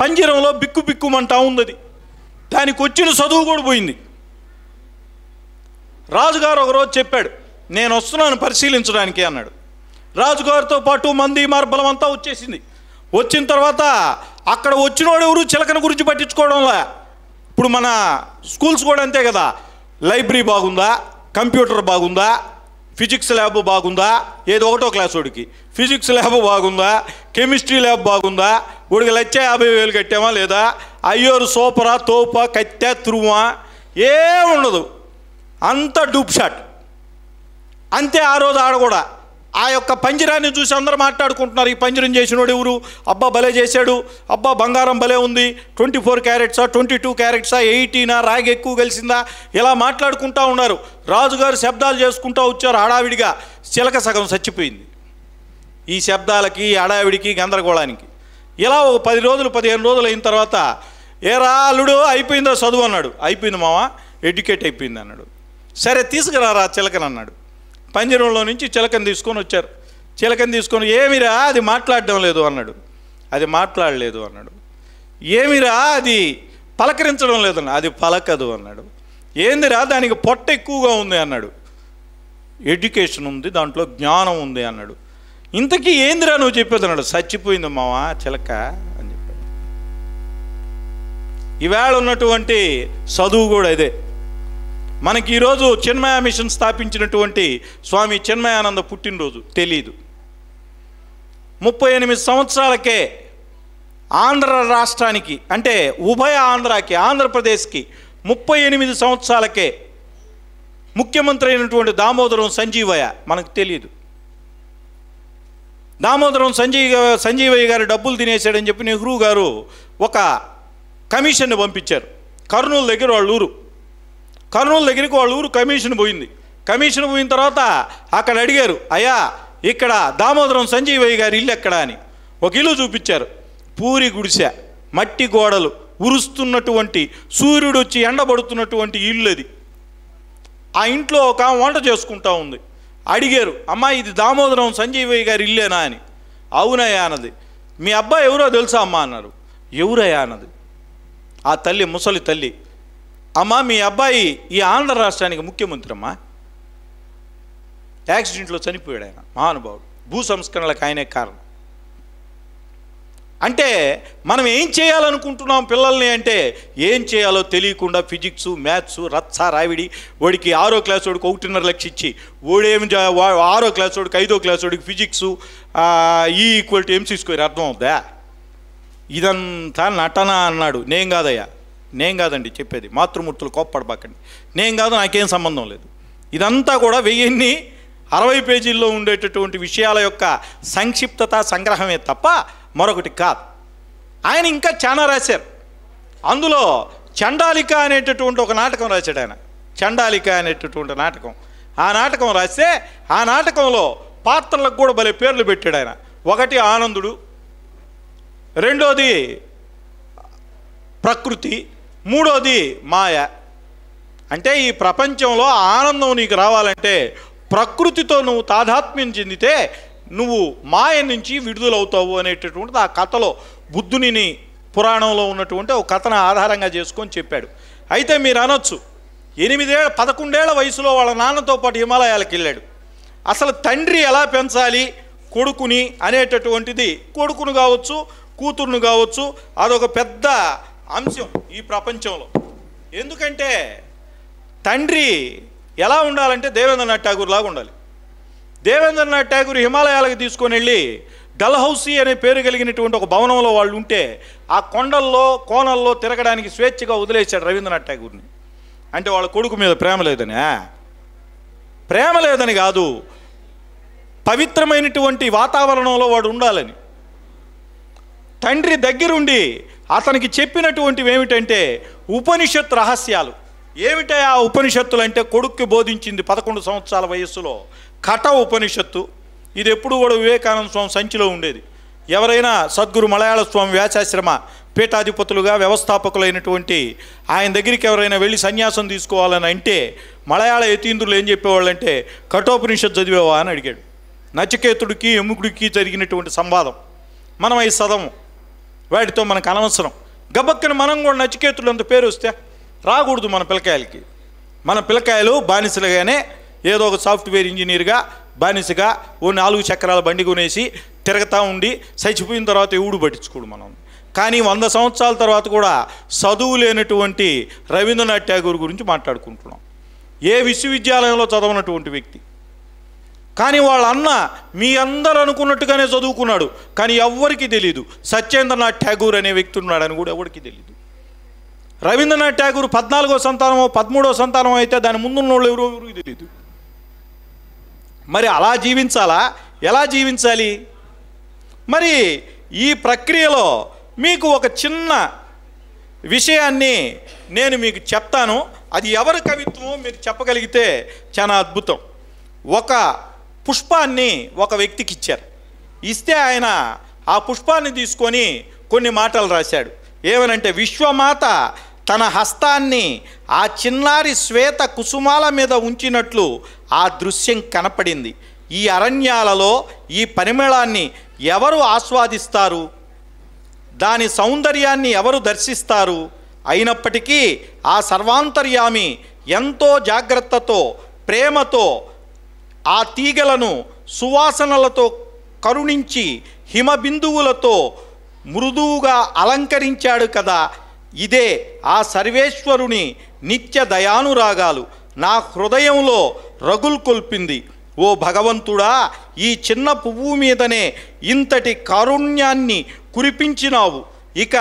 పంజరంలో బిక్కుమంటా ఉంది. దానికి వచ్చిన చదువు కూడా పోయింది. రాజుగారు ఒకరోజు చెప్పాడు, నేను వస్తున్నాను పరిశీలించడానికి అన్నాడు. రాజుగారితో పాటు మంది మార్బలం అంతా వచ్చేసింది. వచ్చిన తర్వాత అక్కడ వచ్చినోడు ఎవరు చిలకన గురించి పట్టించుకోవడంలా. ఇప్పుడు మన స్కూల్స్ కూడా అంతే కదా, లైబ్రరీ బాగుందా, కంప్యూటర్ బాగుందా, ఫిజిక్స్ ల్యాబ్ బాగుందా, ఏదో ఒకటో క్లాస్ వాడికి ఫిజిక్స్ ల్యాబ్ బాగుందా, కెమిస్ట్రీ ల్యాబ్ బాగుందా, వాడికి 1,50,000 కట్టామా లేదా, అయ్యోరు సూపరా తోపా కత్తె తురుమా ఏముండదు, అంత డూప్ షాట్ అంతే. ఆ రోజు ఆడ కూడా ఆ యొక్క పంజరాన్ని చూసి అందరూ మాట్లాడుకుంటున్నారు, ఈ పంజరం చేసినోడు ఎవరు, అబ్బా భలే చేశాడు, అబ్బా బంగారం భలే ఉంది, 24 క్యారెట్సా 22 క్యారెట్సా 18 రాగి ఎక్కువ కలిసిందా, ఇలా మాట్లాడుకుంటూ ఉన్నారు. రాజుగారు శబ్దాలు చేసుకుంటూ వచ్చారు హడావిడిగా. చిలక సగం చచ్చిపోయింది ఈ శబ్దాలకి, హడావిడికి, గందరగోళానికి. ఇలా ఒక 10 రోజులు 15 రోజులు అయిన తర్వాత, ఏరా అల్లుడు అయిపోయిందా చదువు అన్నాడు. అయిపోయింది మామ, ఎడ్యుకేట్ అయిపోయింది అన్నాడు. సరే తీసుకురారా చిలకని అన్నాడు. పంజరంలో నుంచి చిలకని తీసుకొని వచ్చారు. చిలకని తీసుకొని, ఏమిరా అది మాట్లాడడం లేదు అన్నాడు. అది మాట్లాడలేదు అన్నాడు. ఏమిరా అది పలకరించడం లేదన్నా, అది పలకదు అన్నాడు. ఏందిరా దానికి పొట్ట ఎక్కువగా ఉంది అన్నాడు. ఎడ్యుకేషన్ ఉంది, దాంట్లో జ్ఞానం ఉంది అన్నాడు. ఇంతకీ ఏందిరా నువ్వు చెప్పేది అన్నాడు. చచ్చిపోయింది మావా చిలక అని చెప్పాడు. ఈవేళ ఉన్నటువంటి చదువు కూడా ఇదే. మనకి ఈరోజు చిన్మయ మిషన్ స్థాపించినటువంటి స్వామి చిన్మయానంద పుట్టినరోజు తెలీదు. 38 సంవత్సరాలకే ఆంధ్ర రాష్ట్రానికి, అంటే ఉభయ ఆంధ్రాకి, ఆంధ్రప్రదేశ్కి 38 సంవత్సరాలకే ముఖ్యమంత్రి అయినటువంటి దామోదరం సంజీవయ్య మనకు తెలియదు. దామోదరం సంజీవయ్య గారు డబ్బులు తినేశాడని చెప్పి నెహ్రూ గారు ఒక కమిషన్ని పంపించారు. కర్నూలు దగ్గర వాళ్ళ ఊరు, కర్నూలు దగ్గరికి వాళ్ళ ఊరు కమిషన్ పోయింది. కమిషన్ పోయిన తర్వాత అక్కడ అడిగారు, అయ్యా ఇక్కడ దామోదరం సంజీవయ్య గారి ఇల్లు ఎక్కడ అని. ఒక ఇల్లు చూపించారు. పూరి గుడిసె, మట్టి గోడలు, ఉరుస్తున్నటువంటి సూర్యుడు వచ్చి ఎండబడుతున్నటువంటి ఇల్లు అది. ఆ ఇంట్లో ఒక వంట చేసుకుంటా ఉంది. అడిగారు, అమ్మా ఇది దామోదరం సంజీవయ్య గారి ఇల్లేనా అని. అవునయ్యా అన్నది. మీ అబ్బాయి ఎవరో తెలుసా అమ్మా అన్నారు. ఎవరయ్యా అన్నది. ఆ తల్లి, ముసలి తల్లి, అమ్మా మీ అబ్బాయి ఈ ఆంధ్ర రాష్ట్రానికి ముఖ్యమంత్రి అమ్మా, యాక్సిడెంట్లో చనిపోయాడు ఆయన, మహానుభావుడు, భూ సంస్కరణలకు ఆయనే కారణం. అంటే మనం ఏం చేయాలనుకుంటున్నాం పిల్లల్ని అంటే ఏం చేయాలో తెలియకుండా ఫిజిక్స్ మ్యాథ్స్ రచ్చ రావిడి, వాడికి 6వ క్లాస్ వాడికి 1.5 లక్ష ఇచ్చి వాడేమి 6వ క్లాస్ వాడికి 5వ క్లాస్ వాడికి ఫిజిక్స్ E=mc² అర్థం అవుద్దా? ఇదంతా నటన అన్నాడు. నేను కాదయ్యా, నేను కాదండి చెప్పేది, మాతృమూర్తులు కోప్పడబాకండి, నేను కాదు, నాకేం సంబంధం లేదు. ఇదంతా కూడా 1060 పేజీల్లో ఉండేటటువంటి విషయాల యొక్క సంక్షిప్తత సంగ్రహమే తప్ప మరొకటి కాదు. ఆయన ఇంకా చాలా రాశారు. అందులో చండాలిక అనేటటువంటి ఒక నాటకం రాశాడు ఆయన. చండాలిక అనేటటువంటి నాటకం, ఆ నాటకం రాస్తే ఆ నాటకంలో పాత్రలకు కూడా భలే పేర్లు పెట్టాడు ఆయన. ఒకటి ఆనందుడు, రెండోది ప్రకృతి, మూడోది మాయ. అంటే ఈ ప్రపంచంలో ఆనందం నీకు రావాలంటే ప్రకృతితో నువ్వు తాదాత్మ్యం చెందితే నువ్వు మాయ నుంచి విడుదలవుతావు అనేటటువంటిది ఆ కథలో బుద్ధుని పురాణంలో ఉన్నటువంటి ఒక కథను ఆధారంగా చేసుకొని చెప్పాడు. అయితే మీరు అనొచ్చు, 11 ఏళ్ల వయసులో వాళ్ళ నాన్నతో పాటు హిమాలయాలకు వెళ్ళాడు. అసలు తండ్రి ఎలా పెంచాలి కొడుకుని అనేటటువంటిది, కొడుకును కావచ్చు కూతురును కావచ్చు, అదొక పెద్ద అంశం ఈ ప్రపంచంలో. ఎందుకంటే తండ్రి ఎలా ఉండాలంటే దేవేంద్రనాథ్ ఠాగూర్ లాగా ఉండాలి. దేవేంద్రనాథ్ ఠాగూర్ హిమాలయాలకు తీసుకొని వెళ్ళి డల్హౌసీ అనే పేరు కలిగినటువంటి ఒక భవనంలో వాళ్ళు ఉంటే ఆ కొండల్లో కోనల్లో తిరగడానికి స్వేచ్ఛగా వదిలేశాడు రవీంద్రనాథ్ ఠాగూర్ని. అంటే వాళ్ళ కొడుకు మీద ప్రేమ లేదని? ప్రేమ లేదని కాదు, పవిత్రమైనటువంటి వాతావరణంలో వాడు ఉండాలని. తండ్రి దగ్గరుండి అతనికి చెప్పినటువంటివి ఏమిటంటే ఉపనిషత్ రహస్యాలు. ఏమిటా ఆ ఉపనిషత్తులు అంటే కొడుక్కి బోధించింది 11 సంవత్సరాల వయస్సులో కఠ ఉపనిషత్తు. ఇది ఎప్పుడు కూడా వివేకానంద స్వామి సంచిలో ఉండేది. ఎవరైనా సద్గురు మలయాళ స్వామి వ్యాసాశ్రమ పీఠాధిపతులుగా వ్యవస్థాపకులైనటువంటి ఆయన దగ్గరికి ఎవరైనా వెళ్ళి సన్యాసం తీసుకోవాలని అంటే మలయాళ యతీంద్రులు ఏం చెప్పేవాళ్ళంటే కఠోపనిషత్తు చదివేవా అని అడిగాడు. నచికేతుడికి యముకుడికి జరిగినటువంటి సంవాదం మనం అవి చదవం, వాటితో మనకు అనవసరం. గబక్కన మనం కూడా నచికేతుడు అంత పేరు వస్తే రాకూడదు మన పిల్లకాయలకి. మన పిల్లకాయలు బానిసలుగానే ఏదో ఒక సాఫ్ట్వేర్ ఇంజనీర్గా బానిసగా ఓ 4 చక్రాల బండి కొనేసి తిరగతా ఉండి చచ్చిపోయిన తర్వాత ఎవడు పట్టించుకోడు మనం. కానీ 100 సంవత్సరాల తర్వాత కూడా చదువు లేనటువంటి రవీంద్రనాథ్ ఠాగూర్ గురించి మాట్లాడుకుంటున్నాం. ఏ విశ్వవిద్యాలయంలో చదవనటువంటి వ్యక్తి, కానీ వాళ్ళ అన్న మీ అందరూ అనుకున్నట్టుగానే చదువుకున్నాడు, కానీ ఎవ్వరికీ తెలియదు సత్యేంద్రనాథ్ ఠాగూర్ అనే వ్యక్తి ఉన్నాడని కూడా ఎవరికి తెలియదు. రవీంద్రనాథ్ ఠాగూర్ 14వ సంతానమో 13వ సంతానమో అయితే దాని ముందున్న వాళ్ళు ఎవరికి తెలియదు. మరి అలా జీవించాలా? ఎలా జీవించాలి? మరి ఈ ప్రక్రియలో మీకు ఒక చిన్న విషయాన్ని నేను మీకు చెప్తాను. అది ఎవరి కవిత్వమో మీరు చెప్పగలిగితే చాలా అద్భుతం. ఒక పుష్పాన్ని ఒక వ్యక్తికి ఇచ్చారు. ఇస్తే ఆయన ఆ పుష్పాన్ని తీసుకొని కొన్ని మాటలు రాశాడు. ఏమనంటే, విశ్వమాత తన హస్తాన్ని ఆ చిన్నారి శ్వేత కుసుమాల మీద ఉంచినట్లు ఆ దృశ్యం కనపడింది. ఈ అరణ్యాలలో ఈ పరిమళాన్ని ఎవరు ఆస్వాదిస్తారు? దాని సౌందర్యాన్ని ఎవరు దర్శిస్తారు? అయినప్పటికీ ఆ సర్వాంతర్యామి ఎంతో జాగ్రత్తతో ప్రేమతో ఆ తీగలను సువాసనలతో కరుణించి హిమబిందువులతో మృదువుగా అలంకరించాడు కదా. ఇదే ఆ సర్వేశ్వరుని నిత్య దయానురాగాలు నా హృదయంలో రగులు కొల్పింది. ఓ భగవంతుడా, ఈ చిన్న పువ్వు మీదనే ఇంతటి కారుణ్యాన్ని కురిపించినావు, ఇక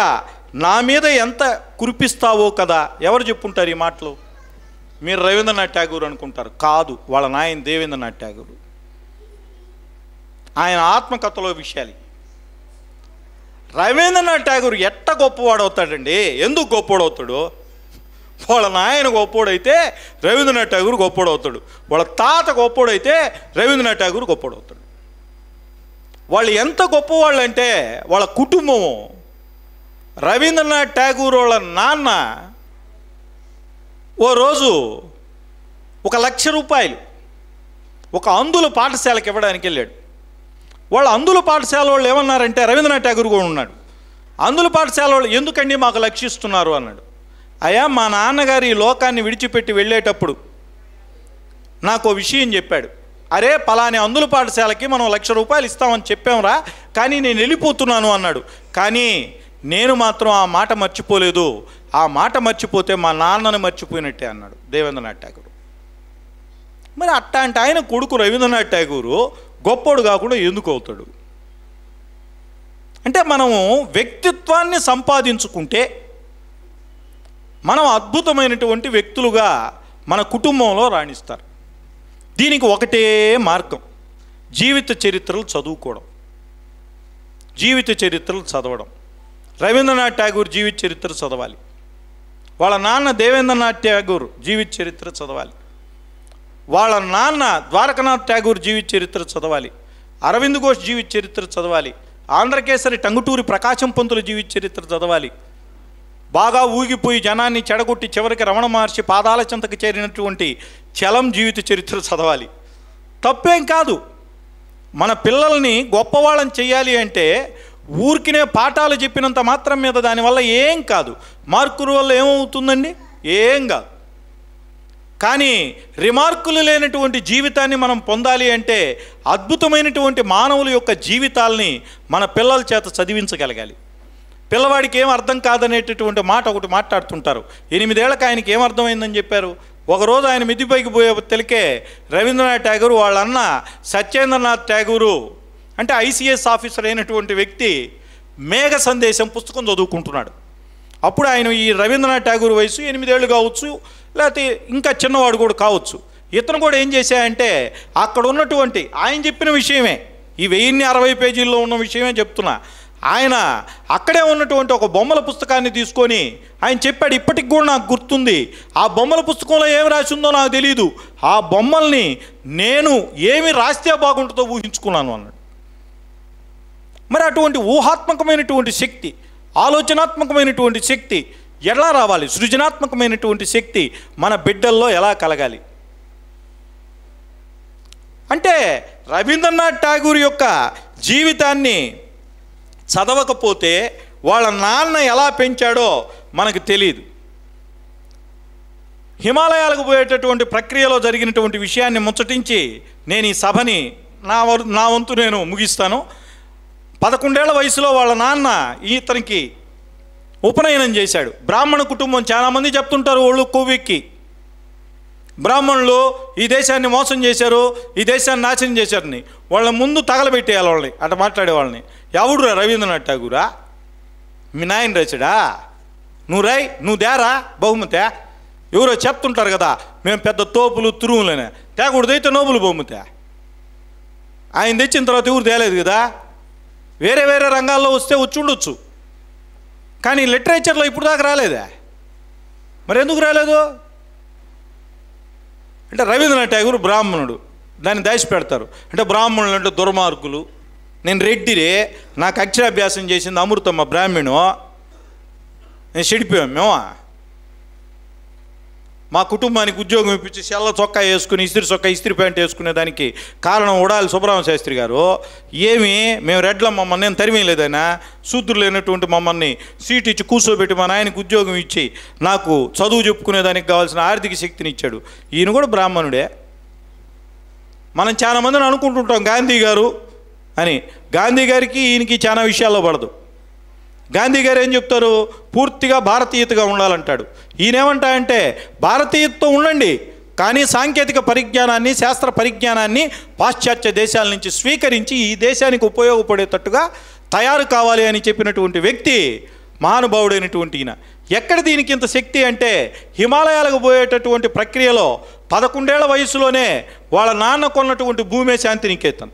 నా మీద ఎంత కురిపిస్తావో కదా. ఎవరు చెప్పుంటారు ఈ మాటలు? మీరు రవీంద్రనాథ్ ఠాగూర్ అనుకుంటారు, కాదు, వాళ్ళ నాయన దేవేంద్రనాథ్ ఠాగూర్. ఆయన ఆత్మకథలో విషయాలు. రవీంద్రనాథ్ ఠాగూర్ ఎట్ట గొప్పవాడు అవుతాడండి? ఎందుకు గొప్పవాడు అవుతాడు? వాళ్ళ నాయన గొప్పోడైతే రవీంద్రనాథ్ ఠాగూర్ గొప్పోడు అవుతాడు. వాళ్ళ తాత గొప్పోడైతే రవీంద్రనాథ్ ఠాగూర్ గొప్పోడు అవుతాడు. వాళ్ళు ఎంత గొప్పవాళ్ళు అంటే వాళ్ళ కుటుంబం. రవీంద్రనాథ్ ఠాగూర్ వాళ్ళ నాన్న ఓ రోజు 1,00,000 రూపాయలు ఒక అందుల పాఠశాలకు ఇవ్వడానికి వెళ్ళాడు. వాళ్ళ అందుల పాఠశాల వాళ్ళు ఏమన్నారంటే, రవీంద్రనాథ్ ఠాగూర్ కూడా ఉన్నాడు. అందుల పాఠశాల వాళ్ళు ఎందుకండి మాకు లక్షిస్తున్నారు అన్నాడు. అయ్యా, మా నాన్నగారు ఈ లోకాన్ని విడిచిపెట్టి వెళ్ళేటప్పుడు నాకు ఓ విషయం చెప్పాడు. అరే పలాని అందుల పాఠశాలకి మనం 1,00,000 రూపాయలు ఇస్తామని చెప్పాంరా, కానీ నేను వెళ్ళిపోతున్నాను అన్నాడు. కానీ నేను మాత్రం ఆ మాట మర్చిపోలేదు. ఆ మాట మర్చిపోతే మా నాన్నని మర్చిపోయినట్టే అన్నాడు దేవేంద్రనాథ్ ఠాగూర్. మరి అట్లాంటి ఆయన కొడుకు రవీంద్రనాథ్ ఠాగూరు గొప్పోడు కాకుండా ఎందుకు అవుతాడు? అంటే మనము వ్యక్తిత్వాన్ని సంపాదించుకుంటే మనం అద్భుతమైనటువంటి వ్యక్తులుగా మన కుటుంబంలో రాణిస్తారు. దీనికి ఒకటే మార్గం, జీవిత చరిత్రలు చదువుకోవడం, జీవిత చరిత్రలు చదవడం. రవీంద్రనాథ్ ఠాగూర్ జీవిత చరిత్ర చదవాలి, వాళ్ళ నాన్న దేవేంద్రనాథ్ ఠాగూర్ జీవిత చరిత్ర చదవాలి, వాళ్ళ నాన్న ద్వారకానాథ్ ఠాగూర్ జీవిత చరిత్ర చదవాలి, అరవింద్ ఘోష్ జీవిత చరిత్ర చదవాలి, ఆంధ్రకేసరి టంగుటూరి ప్రకాశం పంతుల జీవిత చరిత్ర చదవాలి. బాగా ఊగిపోయి జనాన్ని చెడగొట్టి చివరికి రమణ మహర్షి పాదాల చెంతకు చేరినటువంటి చలం జీవిత చరిత్ర చదవాలి. తప్పేం కాదు. మన పిల్లల్ని గొప్పవాళ్ళని చెయ్యాలి అంటే ఊరికినే పాఠాలు చెప్పినంత మాత్రం మీద దానివల్ల ఏం కాదు, మార్కుల వల్ల ఏమవుతుందండి? ఏం కాదు. కానీ రిమార్కులు లేనటువంటి జీవితాన్ని మనం పొందాలి అంటే అద్భుతమైనటువంటి మానవుల యొక్క జీవితాల్ని మన పిల్లల చేత చదివించగలగాలి. పిల్లవాడికి ఏం అర్థం కాదనేటటువంటి మాట ఒకటి మాట్లాడుతుంటారు. 8 ఏళ్ళకి ఆయనకి ఏమర్థమైందని చెప్పారు. ఒకరోజు ఆయన మిద్దిపైకి పోయే తెలికే రవీంద్రనాథ్ ఠాగూర్ వాళ్ళ అన్న సత్యేంద్రనాథ్ ఠాగూరు అంటే ICS ఆఫీసర్ అయినటువంటి వ్యక్తి మేఘ సందేశం పుస్తకం చదువుకుంటున్నాడు. అప్పుడు ఆయన ఈ రవీంద్రనాథ్ ఠాగూర్ వయసు 8 ఏళ్ళు కావచ్చు, లేకపోతే ఇంకా చిన్నవాడు కూడా కావచ్చు. ఇతను కూడా ఏం చేశాయంటే అక్కడ ఉన్నటువంటి ఆయన చెప్పిన విషయమే, ఈ 1060 పేజీల్లో ఉన్న విషయమే చెప్తున్నా. ఆయన అక్కడే ఉన్నటువంటి ఒక బొమ్మల పుస్తకాన్ని తీసుకొని ఆయన చెప్పాడు, ఇప్పటికి కూడా నాకు గుర్తుంది. ఆ బొమ్మల పుస్తకంలో ఏమి రాసి ఉందో నాకు తెలియదు, ఆ బొమ్మల్ని నేను ఏమి రాస్తే బాగుంటుందో ఊహించుకున్నాను అన్నాడు. మరి అటువంటి ఊహాత్మకమైనటువంటి శక్తి, ఆలోచనాత్మకమైనటువంటి శక్తి ఎలా రావాలి? సృజనాత్మకమైనటువంటి శక్తి మన బిడ్డల్లో ఎలా కలగాలి అంటే రవీంద్రనాథ్ ఠాగూర్ యొక్క జీవితాన్ని చదవకపోతే వాళ్ళ నాన్న ఎలా పెంచాడో మనకు తెలియదు. హిమాలయాలకు పోయేటటువంటి ప్రక్రియలో జరిగినటువంటి విషయాన్ని ముచ్చటించి నేను ఈ సభని నా వంతు నేను ముగిస్తాను. 11 ఏళ్ల వయసులో వాళ్ళ నాన్న ఇతనికి ఉపనయనం చేశాడు. బ్రాహ్మణ కుటుంబం, చాలామంది చెప్తుంటారు వాళ్ళు కొవ్వెక్కి బ్రాహ్మణులు ఈ దేశాన్ని మోసం చేశారు, ఈ దేశాన్ని నాశనం చేశారని. వాళ్ళ ముందు తగలబెట్టేయాలి వాళ్ళని, అట్లా మాట్లాడే వాళ్ళని. ఎవడురా రవీంద్రనాథ్ ఠాగూరా? మీ నాయన రాశాడా? నువ్వు రాయి, నువ్వు దేరా బహుమతే? ఎవరో చెప్తుంటారు కదా మేము పెద్ద తోపులు తురుములనే, తేకూడదైతే నోబులు బహుమతే. ఆయన తెచ్చిన తర్వాత ఎవరు తేలేదు కదా. వేరే వేరే రంగాల్లో వస్తే వచ్చి ఉండొచ్చు, కానీ లిటరేచర్లో ఇప్పుడు దాకా రాలేదా? మరి ఎందుకు రాలేదు అంటే రవీంద్రనాథ్ ఠాగూర్ బ్రాహ్మణుడు, దాన్ని దాచిపెడతారు. అంటే బ్రాహ్మణులు అంటే దుర్మార్గులు. నేను రెడ్డిరే, నాకు అక్షరాభ్యాసం చేసింది అమృతమ్మ బ్రాహ్మణు, నేను చెడిపోయాం మేము. మా కుటుంబానికి ఉద్యోగం ఇప్పించి సెల్ల చొక్కా వేసుకుని ఇస్త్రీ చొక్కా ఇస్త్రీ ప్యాంట్ వేసుకునే దానికి కారణం ఉడాలి సుబ్రహ్మణ్య శాస్త్రి గారు. ఏమి మేము రెడ్ల మమ్మల్ని నేను తరిమేయలేదైనా, శూద్రులు లేనటువంటి మమ్మల్ని సీట్ ఇచ్చి కూర్చోబెట్టి మా నాయనకి ఉద్యోగం ఇచ్చి నాకు చదువు చెప్పుకునేదానికి కావాల్సిన ఆర్థిక శక్తిని ఇచ్చాడు. ఈయన కూడా బ్రాహ్మణుడే. మనం చాలామందిని అనుకుంటుంటాం గాంధీ గారు అని. గాంధీ గారికి ఈయనకి చాలా విషయాల్లో పడదు. గాంధీ గారు ఏం చెప్తారు? పూర్తిగా భారతీయతగా ఉండాలంటాడు. ఈయనేమంటా అంటే భారతీయతతో ఉండండి, కానీ సాంకేతిక పరిజ్ఞానాన్ని, శాస్త్ర పరిజ్ఞానాన్ని పాశ్చాత్య దేశాల నుంచి స్వీకరించి ఈ దేశానికి ఉపయోగపడేటట్టుగా తయారు కావాలి అని చెప్పినటువంటి వ్యక్తి మహానుభావుడైనటువంటి ఈయన. ఎక్కడ దీనికి ఇంత శక్తి అంటే హిమాలయాలకు పోయేటటువంటి ప్రక్రియలో 11 ఏళ్ల వయసులోనే వాళ్ళ నాన్న కొన్నటువంటి భూమే శాంతినికేతన్.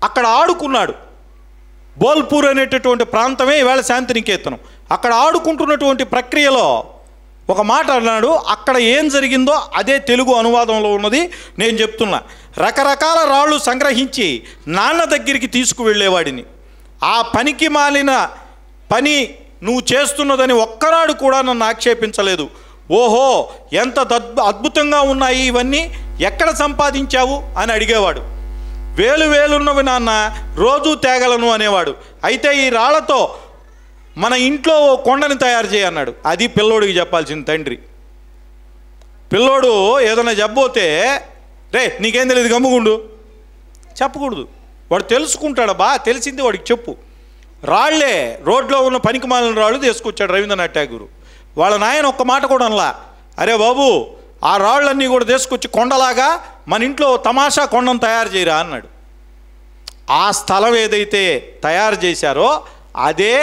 అక్కడ ఆడుకున్నాడు. బోల్పూర్ అనేటటువంటి ప్రాంతమే ఈవేళ శాంతినికేతనం. అక్కడ ఆడుకుంటున్నటువంటి ప్రక్రియలో ఒక మాట అన్నాడు. అక్కడ ఏం జరిగిందో అదే తెలుగు అనువాదంలో ఉన్నది నేను చెప్తున్నా. రకరకాల రాళ్ళు సంగ్రహించి నాన్న దగ్గరికి తీసుకువెళ్ళేవాడిని. ఆ పనికి మాలిన పని నువ్వు చేస్తున్నదని ఒక్కనాడు కూడా నన్ను ఆక్షేపించలేదు. ఓహో ఎంత అద్భుతంగా ఉన్నాయి ఇవన్నీ, ఎక్కడ సంపాదించావు అని అడిగేవాడు. వేలున్నవి నాన్న, రోజు తేగలను అనేవాడు. అయితే ఈ రాళ్లతో మన ఇంట్లో ఓ కొండని తయారు చేయన్నాడు. అది పిల్లోడికి చెప్పాల్సిన తండ్రి. పిల్లోడు ఏదైనా జబ్బోతే రే నీకేం తెలియదు గమ్ముగుండు చెప్పకూడదు. వాడు తెలుసుకుంటాడు, తెలిసింది వాడికి చెప్పు. రాళ్లే రోడ్లో ఉన్న పనికిమాలిన రాళ్ళు తీసుకొచ్చాడు రవీంద్రనాథ్ ఠాగూర్. వాళ్ళ నాయన ఒక్క మాట కూడా అనలా, అరే బాబు ఆ రాళ్ళన్నీ కూడా తీసుకొచ్చి కొండలాగా మన ఇంట్లో తమాషా కొండను తయారు చేయరా అన్నాడు. ఆ స్థలం ఏదైతే తయారు చేశారో అదే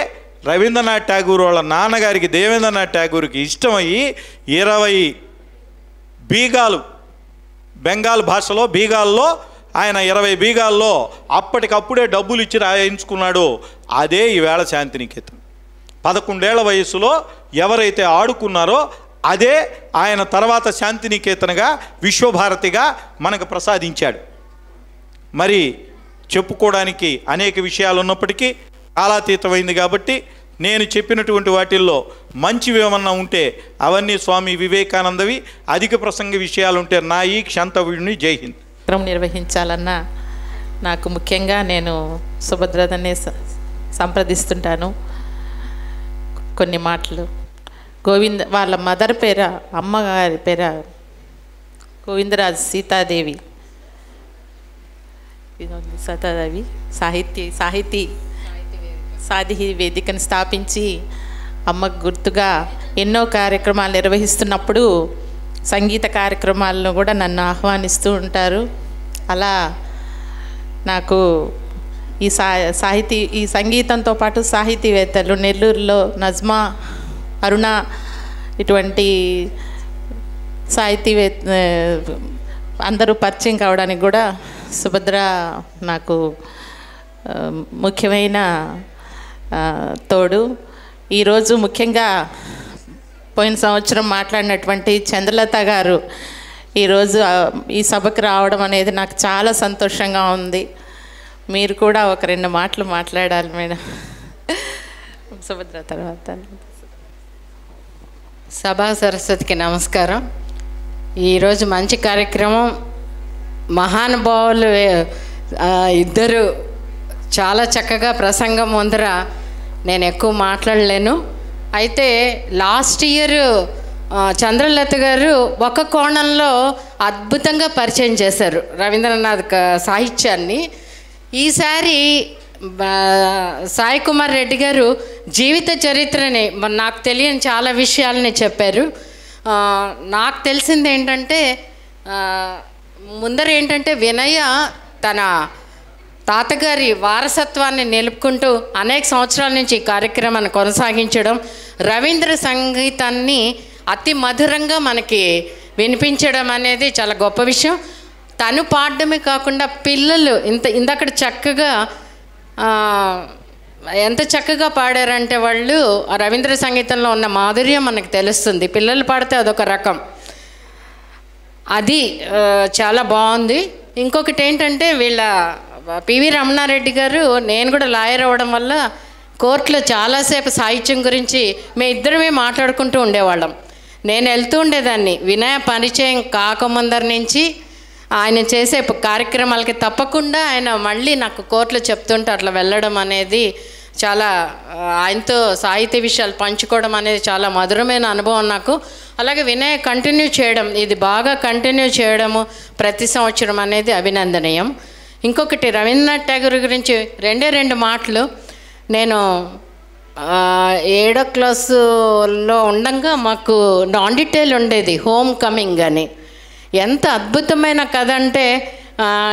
రవీంద్రనాథ్ ఠాగూర్ వాళ్ళ నాన్నగారికి దేవేంద్రనాథ్ ఠాగూర్కి ఇష్టమయ్యి 20 బీగాలు, బెంగాల్ భాషలో బీగాల్లో ఆయన 20 బీగాల్లో అప్పటికప్పుడే డబ్బులు ఇచ్చి రాయించుకున్నాడు. అదే ఈవేళ శాంతినికేతన్. 11 ఏళ్ల వయసులో ఎవరైతే ఆడుకున్నారో అదే ఆయన తర్వాత శాంతినికేతన్గా విశ్వభారతిగా మనకు ప్రసాదించాడు. మరి చెప్పుకోవడానికి అనేక విషయాలు ఉన్నప్పటికీ కాలాతీతమైంది కాబట్టి నేను చెప్పినటువంటి వాటిల్లో మంచివి ఏమన్నా ఉంటే అవన్నీ స్వామి వివేకానందవి, అధిక ప్రసంగ విషయాలుంటే నాయి క్షంతవ్యుడిని. జై హింద్. నిర్వహించాలన్నా నాకు ముఖ్యంగా నేను సుభద్రదనే సంప్రదిస్తుంటాను. కొన్ని మాటలు గోవింద వాళ్ళ మదర్ పేర, అమ్మగారి పేర గోవిందరాజు సీతాదేవి సాహితీ వేదికను స్థాపించి అమ్మకు గుర్తుగా ఎన్నో కార్యక్రమాలు నిర్వహిస్తున్నప్పుడు సంగీత కార్యక్రమాలను కూడా నన్ను ఆహ్వానిస్తూ ఉంటారు. అలా నాకు ఈ సంగీతంతో పాటు సాహితీవేత్తలు నెల్లూరులో నజ్మా, అరుణ ఇటువంటి సాహితీవేత్త అందరూ పరిచయం కావడానికి కూడా సుభద్ర నాకు ముఖ్యమైన తోడు. ఈరోజు ముఖ్యంగా పోయిన సంవత్సరం మాట్లాడినటువంటి చంద్రలత గారు ఈరోజు ఈ సభకు రావడం అనేది నాకు చాలా సంతోషంగా ఉంది. మీరు కూడా ఒక 2 మాటలు మాట్లాడాలి మేడం. సుభద్ర తర్వాత. సభా సరస్వతికి నమస్కారం. ఈరోజు మంచి కార్యక్రమం. మహానుభావులు ఇద్దరు చాలా చక్కగా ప్రసంగం ముందర నేను ఎక్కువ మాట్లాడలేను. అయితే లాస్ట్ ఇయర్ చంద్రలత గారు ఒక కోణంలో అద్భుతంగా పరిచయం చేశారు రవీంద్రనాథ్ సాహిత్యాన్ని. ఈసారి సాయి కుమార్ రెడ్డి గారు జీవిత చరిత్రని నాకు తెలియని చాలా విషయాలని చెప్పారు. నాకు తెలిసింది ఏంటంటే ముందర ఏంటంటే వినయ తన తాతగారి వారసత్వాన్ని నిలుపుకుంటూ అనేక సంవత్సరాల నుంచి ఈ కార్యక్రమాన్ని కొనసాగించడం, రవీంద్ర సంగీతాన్ని అతి మధురంగా మనకి వినిపించడం అనేది చాలా గొప్ప విషయం. తను పాడడమే కాకుండా పిల్లలు ఇందక్కడ చక్కగా ఎంత చక్కగా పాడారంటే వాళ్ళు ఆ రవీంద్ర సంగీతంలో ఉన్న మాధుర్యం మనకు తెలుస్తుంది. పిల్లలు పాడితే అదొక రకం, అది చాలా బాగుంది. ఇంకొకటి ఏంటంటే వీళ్ళ పివి రమణారెడ్డి గారు, నేను కూడా లాయర్ అవ్వడం వల్ల కోర్టులో చాలాసేపు సాహిత్యం గురించి మేము ఇద్దరమే మాట్లాడుకుంటూ ఉండేవాళ్ళం. నేను వెళ్తూ ఉండేదాన్ని వినయ పరిచయం కాకముందరి నుంచి ఆయన చేసే కార్యక్రమాలకి తప్పకుండా ఆయన మళ్ళీ నాకు కోర్టులో చెప్తుంటే అట్లా వెళ్ళడం అనేది చాలా, ఆయనతో సాహిత్య విషయాలు పంచుకోవడం అనేది చాలా మధురమైన అనుభవం నాకు. అలాగే వినయ కంటిన్యూ చేయడం, ఇది బాగా కంటిన్యూ చేయడము ప్రతి సంవత్సరం అనేది అభినందనీయం. ఇంకొకటి రవీంద్రనాథ్ ఠాగూర్ గురించి 2 మాటలు. నేను 7వ క్లాసులో ఉండగా మాకు నాన్ డీటెయిల్ ఉండేది హోమ్ కమింగ్ అని. ఎంత అద్భుతమైన కథ అంటే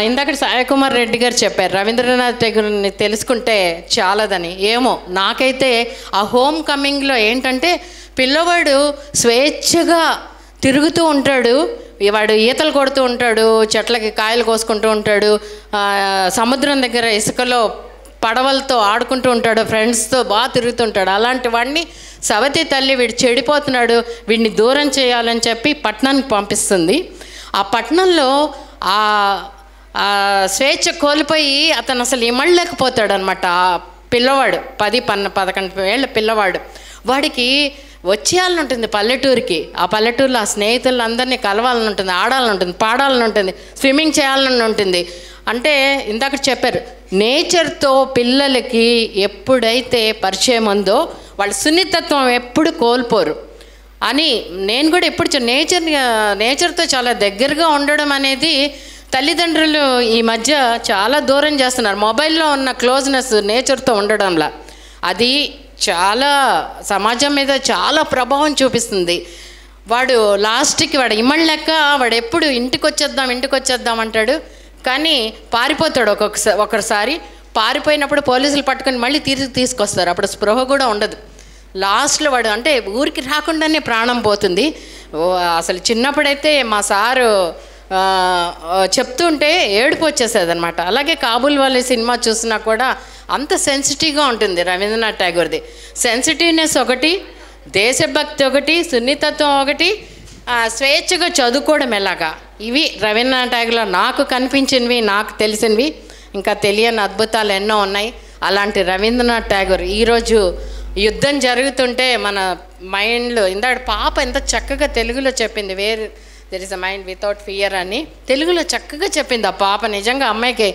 ఇందాక సాయి కుమార్ రెడ్డి గారు చెప్పారు రవీంద్రనాథ్ ఠాగూర్ని తెలుసుకుంటే చాలదని. ఏమో నాకైతే ఆ హోమ్ కమింగ్లో ఏంటంటే పిల్లవాడు స్వేచ్ఛగా తిరుగుతూ ఉంటాడు, వాడు ఈతలు కొడుతూ ఉంటాడు, చెట్లకి కాయలు కోసుకుంటూ ఉంటాడు, సముద్రం దగ్గర ఇసుకలో పడవలతో ఆడుకుంటూ ఉంటాడు, ఫ్రెండ్స్తో బాగా తిరుగుతుంటాడు. అలాంటి వాడిని సవతి తల్లి వీడు చెడిపోతున్నాడు, వీడిని దూరం చేయాలని చెప్పి పట్టణానికి పంపిస్తుంది. ఆ పట్టణంలో ఆ స్వేచ్ఛ కోల్పోయి అతను అసలు ఇమడలేకపోతాడు అనమాట. ఆ పిల్లవాడు 10-11 ఏళ్ళ పిల్లవాడు, వాడికి వచ్చేయాలని ఉంటుంది పల్లెటూరికి. ఆ పల్లెటూరులో ఆ స్నేహితులందరినీ కలవాలని ఉంటుంది, ఆడాలని ఉంటుంది, పాడాలని ఉంటుంది, స్విమ్మింగ్ చేయాలని ఉంటుంది. అంటే ఇందాక చెప్పారు నేచర్తో పిల్లలకి ఎప్పుడైతే పరిచయం ఉందో వాళ్ళ సున్నితత్వం ఎప్పుడు కోల్పోరు. అని నేను కూడా ఎప్పుడు నేచర్తో చాలా దగ్గరగా ఉండడం అనేది తల్లిదండ్రులు ఈ మధ్య చాలా దూరం చేస్తున్నారు. మొబైల్లో ఉన్న క్లోజ్నెస్ నేచర్తో ఉండడంలా అది చాలా సమాజం మీద చాలా ప్రభావం చూపిస్తుంది. వాడు లాస్ట్కి వాడు ఇమ్మళ్ళెక్క వాడు ఎప్పుడు ఇంటికి వచ్చేద్దాం అంటాడు, కానీ పారిపోతాడు. ఒకసారి పారిపోయినప్పుడు పోలీసులు పట్టుకొని మళ్ళీ తీసుకొస్తారు. అప్పుడు స్పృహ కూడా ఉండదు. లాస్ట్లో వాడు అంటే ఊరికి రాకుండానే ప్రాణం పోతుంది. అసలు చిన్నప్పుడైతే మా సారు చెప్తుంటే ఏడుపు వచ్చేసేది అనమాట. అలాగే కాబూల్ వాలే సినిమా చూసినా కూడా అంత సెన్సిటివ్గా ఉంటుంది రవీంద్రనాథ్ ఠాగూర్ది. సెన్సిటివ్నెస్ ఒకటి, దేశభక్తి ఒకటి, సున్నితత్వం ఒకటి, స్వేచ్ఛగా చదువుకోవడం ఎలాగా, ఇవి రవీంద్రనాథ్ ఠాగూర్లో నాకు కనిపించినవి, నాకు తెలిసినవి. ఇంకా తెలియని అద్భుతాలు ఎన్నో ఉన్నాయి. అలాంటి రవీంద్రనాథ్ ఠాగూర్ ఈరోజు యుద్ధం జరుగుతుంటే మన మైండ్లో ఇందాక పాప ఎంత చక్కగా తెలుగులో చెప్పింది, there is a mind without fear అని తెలుగులో చక్కగా చెప్పింది ఆ పాప. నిజంగా అమ్మాయికి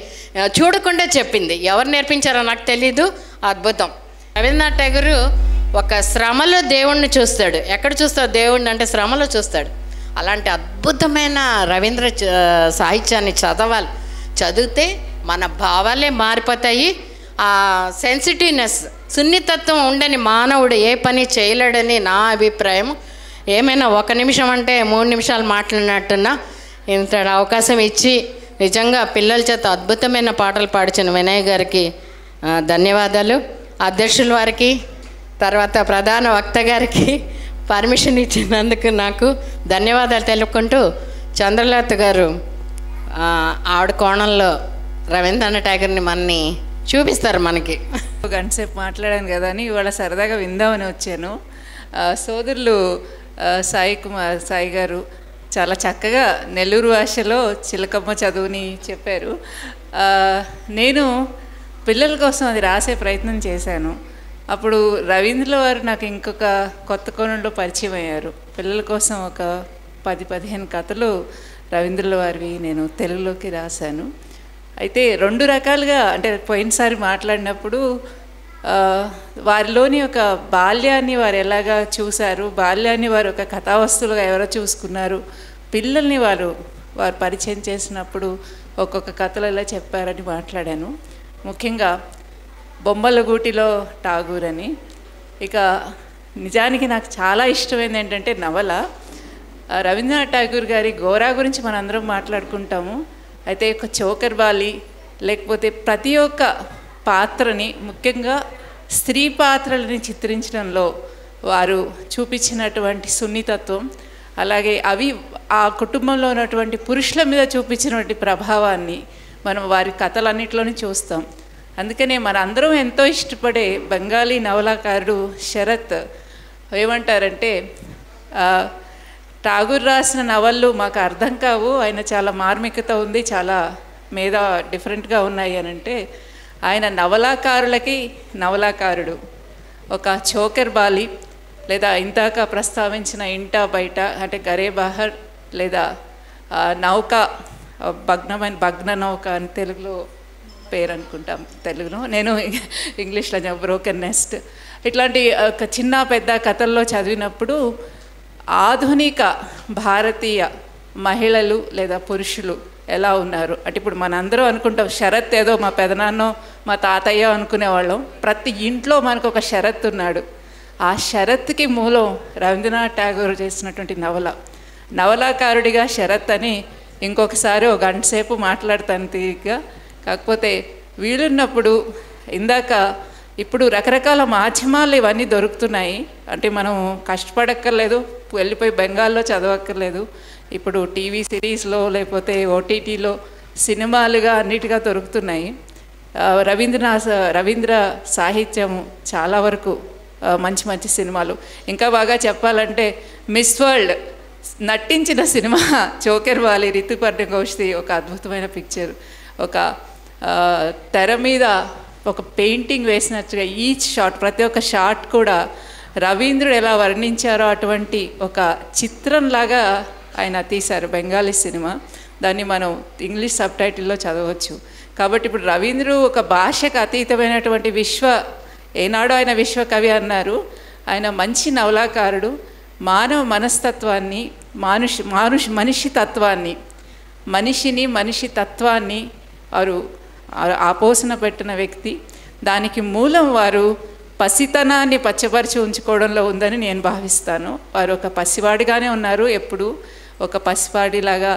చూడకుండా చెప్పింది. ఎవరు నేర్పించారో నాకు తెలీదు, అద్భుతం. రవీంద్రనాథ్ ఠాగూర్ ఒక శ్రమలో దేవుణ్ణి చూస్తాడు. ఎక్కడ చూస్తాడు దేవుణ్ణి అంటే శ్రమలో చూస్తాడు. అలాంటి అద్భుతమైన రవీంద్ర సాహిత్యాన్ని చదవాలి. చదివితే మన భావాలే మారిపోతాయి. ఆ సెన్సిటివ్నెస్, సున్నితత్వం ఉండని మానవుడు ఏ పని చేయలేడని నా అభిప్రాయం. ఏమైనా 1 నిమిషం అంటే 3 నిమిషాలు మాట్లాడినట్టున్నా ఇంత అవకాశం ఇచ్చి నిజంగా పిల్లల చేత అద్భుతమైన పాటలు పాడించిన వినయ్ గారికి ధన్యవాదాలు. అధ్యక్షుల వారికి, తర్వాత ప్రధాన వక్త గారికి పర్మిషన్ ఇచ్చినందుకు నాకు ధన్యవాదాలు తెలుపుకుంటూ, చంద్రలత గారు ఆవిడ కోణంలో రవీంద్రనాథ్ ఠాగూర్ని మనని చూపిస్తారు మనకి. గంట సేపు మాట్లాడాను కదా అని ఇవాళ సరదాగా విందామని వచ్చాను. సోదరులు సాయి గారు చాలా చక్కగా నెల్లూరు భాషలో చిలకమ్మ చదువుని చెప్పారు. నేను పిల్లల కోసం అది రాసే ప్రయత్నం చేశాను. అప్పుడు రవీంద్రుల వారు నాకు ఇంకొక కొత్త కోణంలో పరిచయం అయ్యారు. పిల్లల కోసం ఒక 10-15 కథలు రవీంద్రుల వారివి నేను తెలుగులోకి రాశాను. అయితే 2 రకాలుగా, అంటే పోయినసారి మాట్లాడినప్పుడు వారిలోని ఒక బాల్యాన్ని వారు ఎలాగా చూశారు, బాల్యాన్ని వారు ఒక కథావస్తులుగా ఎవరో చూసుకున్నారు, పిల్లల్ని వారు పరిచయం చేసినప్పుడు ఒక్కొక్క కథలు ఎలా చెప్పారని మాట్లాడాను. ముఖ్యంగా బొమ్మల గూటిలో ఠాగూర్ అని. ఇక నిజానికి నాకు చాలా ఇష్టమైనది ఏంటంటే నవల. రవీంద్రనాథ్ ఠాగూర్ గారి గోరా గురించి మనందరం మాట్లాడుకుంటాము. అయితే ఒక చోకర్ బాలి లేకపోతే ప్రతి ఒక్క పాత్రని, ముఖ్యంగా స్త్రీ పాత్రలని చిత్రించడంలో వారు చూపించినటువంటి సున్నితత్వం, అలాగే అవి ఆ కుటుంబంలో ఉన్నటువంటి పురుషుల మీద చూపించినటువంటి ప్రభావాన్ని మనం వారి కథలన్నింటిలోనే చూస్తాం. అందుకనే మన అందరం ఎంతో ఇష్టపడే బెంగాలీ నవలాకారుడు శరత్ ఏమంటారంటే, ఠాగూర్ రాసిన నవళ్ళు మాకు అర్థం కావు, ఆయన చాలా మార్మికత ఉంది, చాలా మీద డిఫరెంట్గా ఉన్నాయి అని అంటే, ఆయన నవలాకారులకి నవలాకారుడు. ఒక చోకర్ బాలి లేదా ఇందాక ప్రస్తావించిన ఇంటా బయట అంటే గరే బహర్ లేదా నౌక, భగ్న నౌక అని తెలుగులో పేరు అనుకుంటాం, తెలుగులో నేను ఇంగ్లీష్లో బ్రోకెన్ నెస్ట్. ఇట్లాంటి ఒక చిన్న పెద్ద కథల్లో చదివినప్పుడు ఆధునిక భారతీయ మహిళలు లేదా పురుషులు ఎలా ఉన్నారు అంటే, ఇప్పుడు మనందరం అనుకుంటాం శరత్ ఏదో మా పెదనాన్నో మా తాతయ్య అనుకునేవాళ్ళం. ప్రతి ఇంట్లో మనకు ఒక శరత్ ఉన్నాడు. ఆ శరత్కి మూలం రవీంద్రనాథ్ ఠాగూర్ చేసినటువంటి నవలాకారుడిగా శరత్ అని ఇంకొకసారి ఒక గంట సేపు మాట్లాడతాను తీరిగ్గా. కాకపోతే వీలున్నప్పుడు ఇందాక ఇప్పుడు రకరకాల మాధ్యమాలు ఇవన్నీ దొరుకుతున్నాయి. అంటే మనం కష్టపడక్కర్లేదు, వెళ్ళిపోయి బెంగాల్లో చదవక్కర్లేదు. ఇప్పుడు టీవీ సిరీస్లో లేకపోతే ఓటీటీలో సినిమాలుగా అన్నిటిగా దొరుకుతున్నాయి. రవీంద్ర సాహిత్యము చాలా వరకు మంచి మంచి సినిమాలు. ఇంకా బాగా చెప్పాలంటే మిస్ వరల్డ్ నటించిన సినిమా చోకర్ బాలి, రితుపర్ణ ఘోష్ది ఒక అద్భుతమైన పిక్చర్. ఒక తెర మీద ఒక పెయింటింగ్ వేసినట్టుగా ఈచ్ షాట్, ప్రతి ఒక్క షాట్ కూడా రవీంద్రుడు ఎలా వర్ణించారో అటువంటి ఒక చిత్రంలాగా ఆయన తీశారు బెంగాలీ సినిమా. దాన్ని మనం ఇంగ్లీష్ సబ్ టైటిల్లో చదవచ్చు. కాబట్టి ఇప్పుడు రవీంద్రుడు ఒక భాషకు అతీతమైనటువంటి ఏనాడో ఆయన విశ్వకవి అన్నారు. ఆయన మంచి నవలాకారుడు. మానవ మనస్తత్వాన్ని, మనిషి తత్వాన్ని, మనిషి తత్వాన్ని వారు ఆపోసన పెట్టిన వ్యక్తి. దానికి మూలం వారు పసితనాన్ని పచ్చపరిచి ఉంచుకోవడంలో ఉందని నేను భావిస్తాను. వారు ఒక పసివాడిగానే ఉన్నారు, ఎప్పుడు ఒక పసివాడిలాగా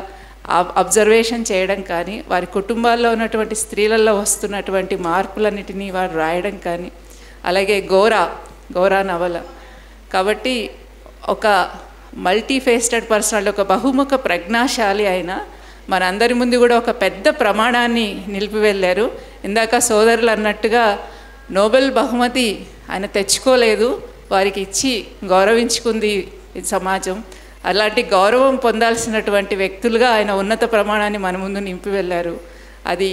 అబ్జర్వేషన్ చేయడం కానీ, వారి కుటుంబాల్లో ఉన్నటువంటి స్త్రీలలో వస్తున్నటువంటి మార్పులన్నిటినీ వారు రాయడం కానీ, అలాగే గోరా నవల. కాబట్టి ఒక మల్టీఫేస్టెడ్ పర్సనాలిటీ, ఒక బహుముఖ ప్రజ్ఞాశాలి అయిన మనందరి ముందు కూడా ఒక పెద్ద ప్రమాణాన్ని నిలిపి వెళ్ళారు. ఇందాక సోదరులు అన్నట్టుగా నోబెల్ బహుమతి ఆయన తెచ్చుకోలేదు, వారికి ఇచ్చి గౌరవించుకుంది ఈ సమాజం. అలాంటి గౌరవం పొందాల్సినటువంటి వ్యక్తులుగా ఆయన ఉన్నత ప్రమాణాన్ని మన ముందు నింపి వెళ్ళారు. అది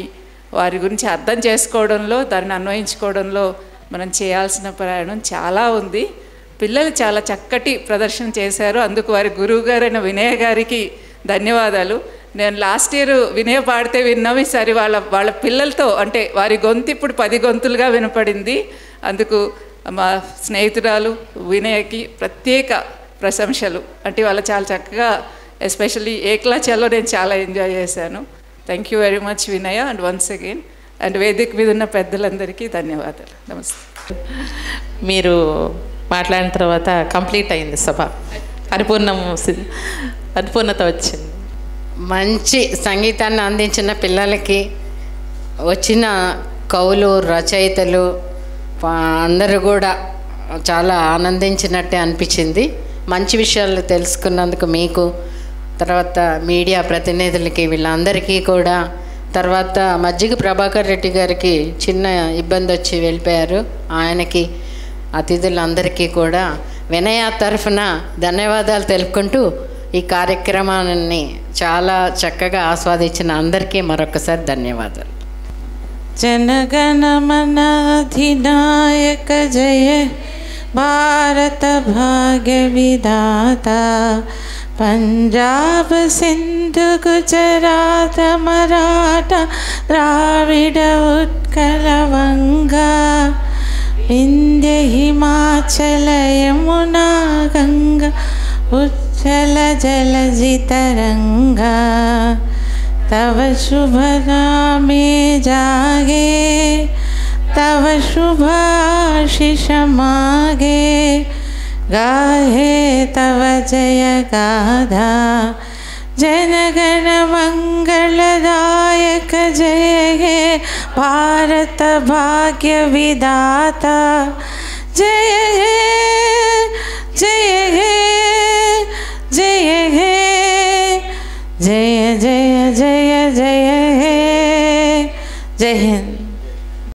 వారి గురించి అర్థం చేసుకోవడంలో, దాన్ని అన్వయించుకోవడంలో మనం చేయాల్సిన ప్రయాణం చాలా ఉంది. పిల్లలు చాలా చక్కటి ప్రదర్శన చేశారు, అందుకు వారి గురువు గారైన వినయ గారికి ధన్యవాదాలు. నేను లాస్ట్ ఇయర్ వినయ పాడితే విన్నాం, ఈసారి వాళ్ళ పిల్లలతో, అంటే వారి గొంతు ఇప్పుడు 10 గొంతులుగా వినపడింది. అందుకు మా స్నేహితురాలు వినయకి ప్రత్యేక ప్రశంసలు. అంటే వాళ్ళు చాలా చక్కగా, ఎస్పెషల్లీ ఏక్లాచాలో నేను చాలా ఎంజాయ్ చేశాను. థ్యాంక్ యూ వెరీ మచ్ వినయ, అండ్ వన్స్ అగైన్ అండ్ వేదిక మీద ఉన్న పెద్దలందరికీ ధన్యవాదాలు. నమస్తే. మీరు మాట్లాడిన తర్వాత కంప్లీట్ అయింది సభ, పరిపూర్ణత వచ్చింది. మంచి సంగీతాన్ని అందించిన పిల్లలకి, వచ్చిన కవులు, రచయితలు అందరూ కూడా చాలా ఆనందించినట్టే అనిపించింది. మంచి విషయాలు తెలుసుకున్నందుకు మీకు, తర్వాత మీడియా ప్రతినిధులకి, వీళ్ళందరికీ కూడా, తర్వాత మజ్జిగ ప్రభాకర్ రెడ్డి గారికి చిన్న ఇబ్బంది వచ్చి వెళ్ళిపోయారు, ఆయనకి, అతిథులందరికీ కూడా వినయ తరఫున ధన్యవాదాలు తెలుపుకుంటూ ఈ కార్యక్రమాన్ని చాలా చక్కగా ఆస్వాదించిన అందరికీ మరొకసారి ధన్యవాదాలు. జనగణమన అధినాయక జయ భారత భాగ్య విధాత, పంజాబ్ సింధు గుజరాత మరాఠ ద్రావిడ ఉత్కల వంగా, వింధ్య హిమాచల యమునా గంగా ఉజ్జల జలజితరంగా, तव शुभ नामे जागे, तव शुभाशिष मागे, गाहे तव जय गाथा, जनगण मंगलदायक जय हे भारत भाग्य विधाता, जय हे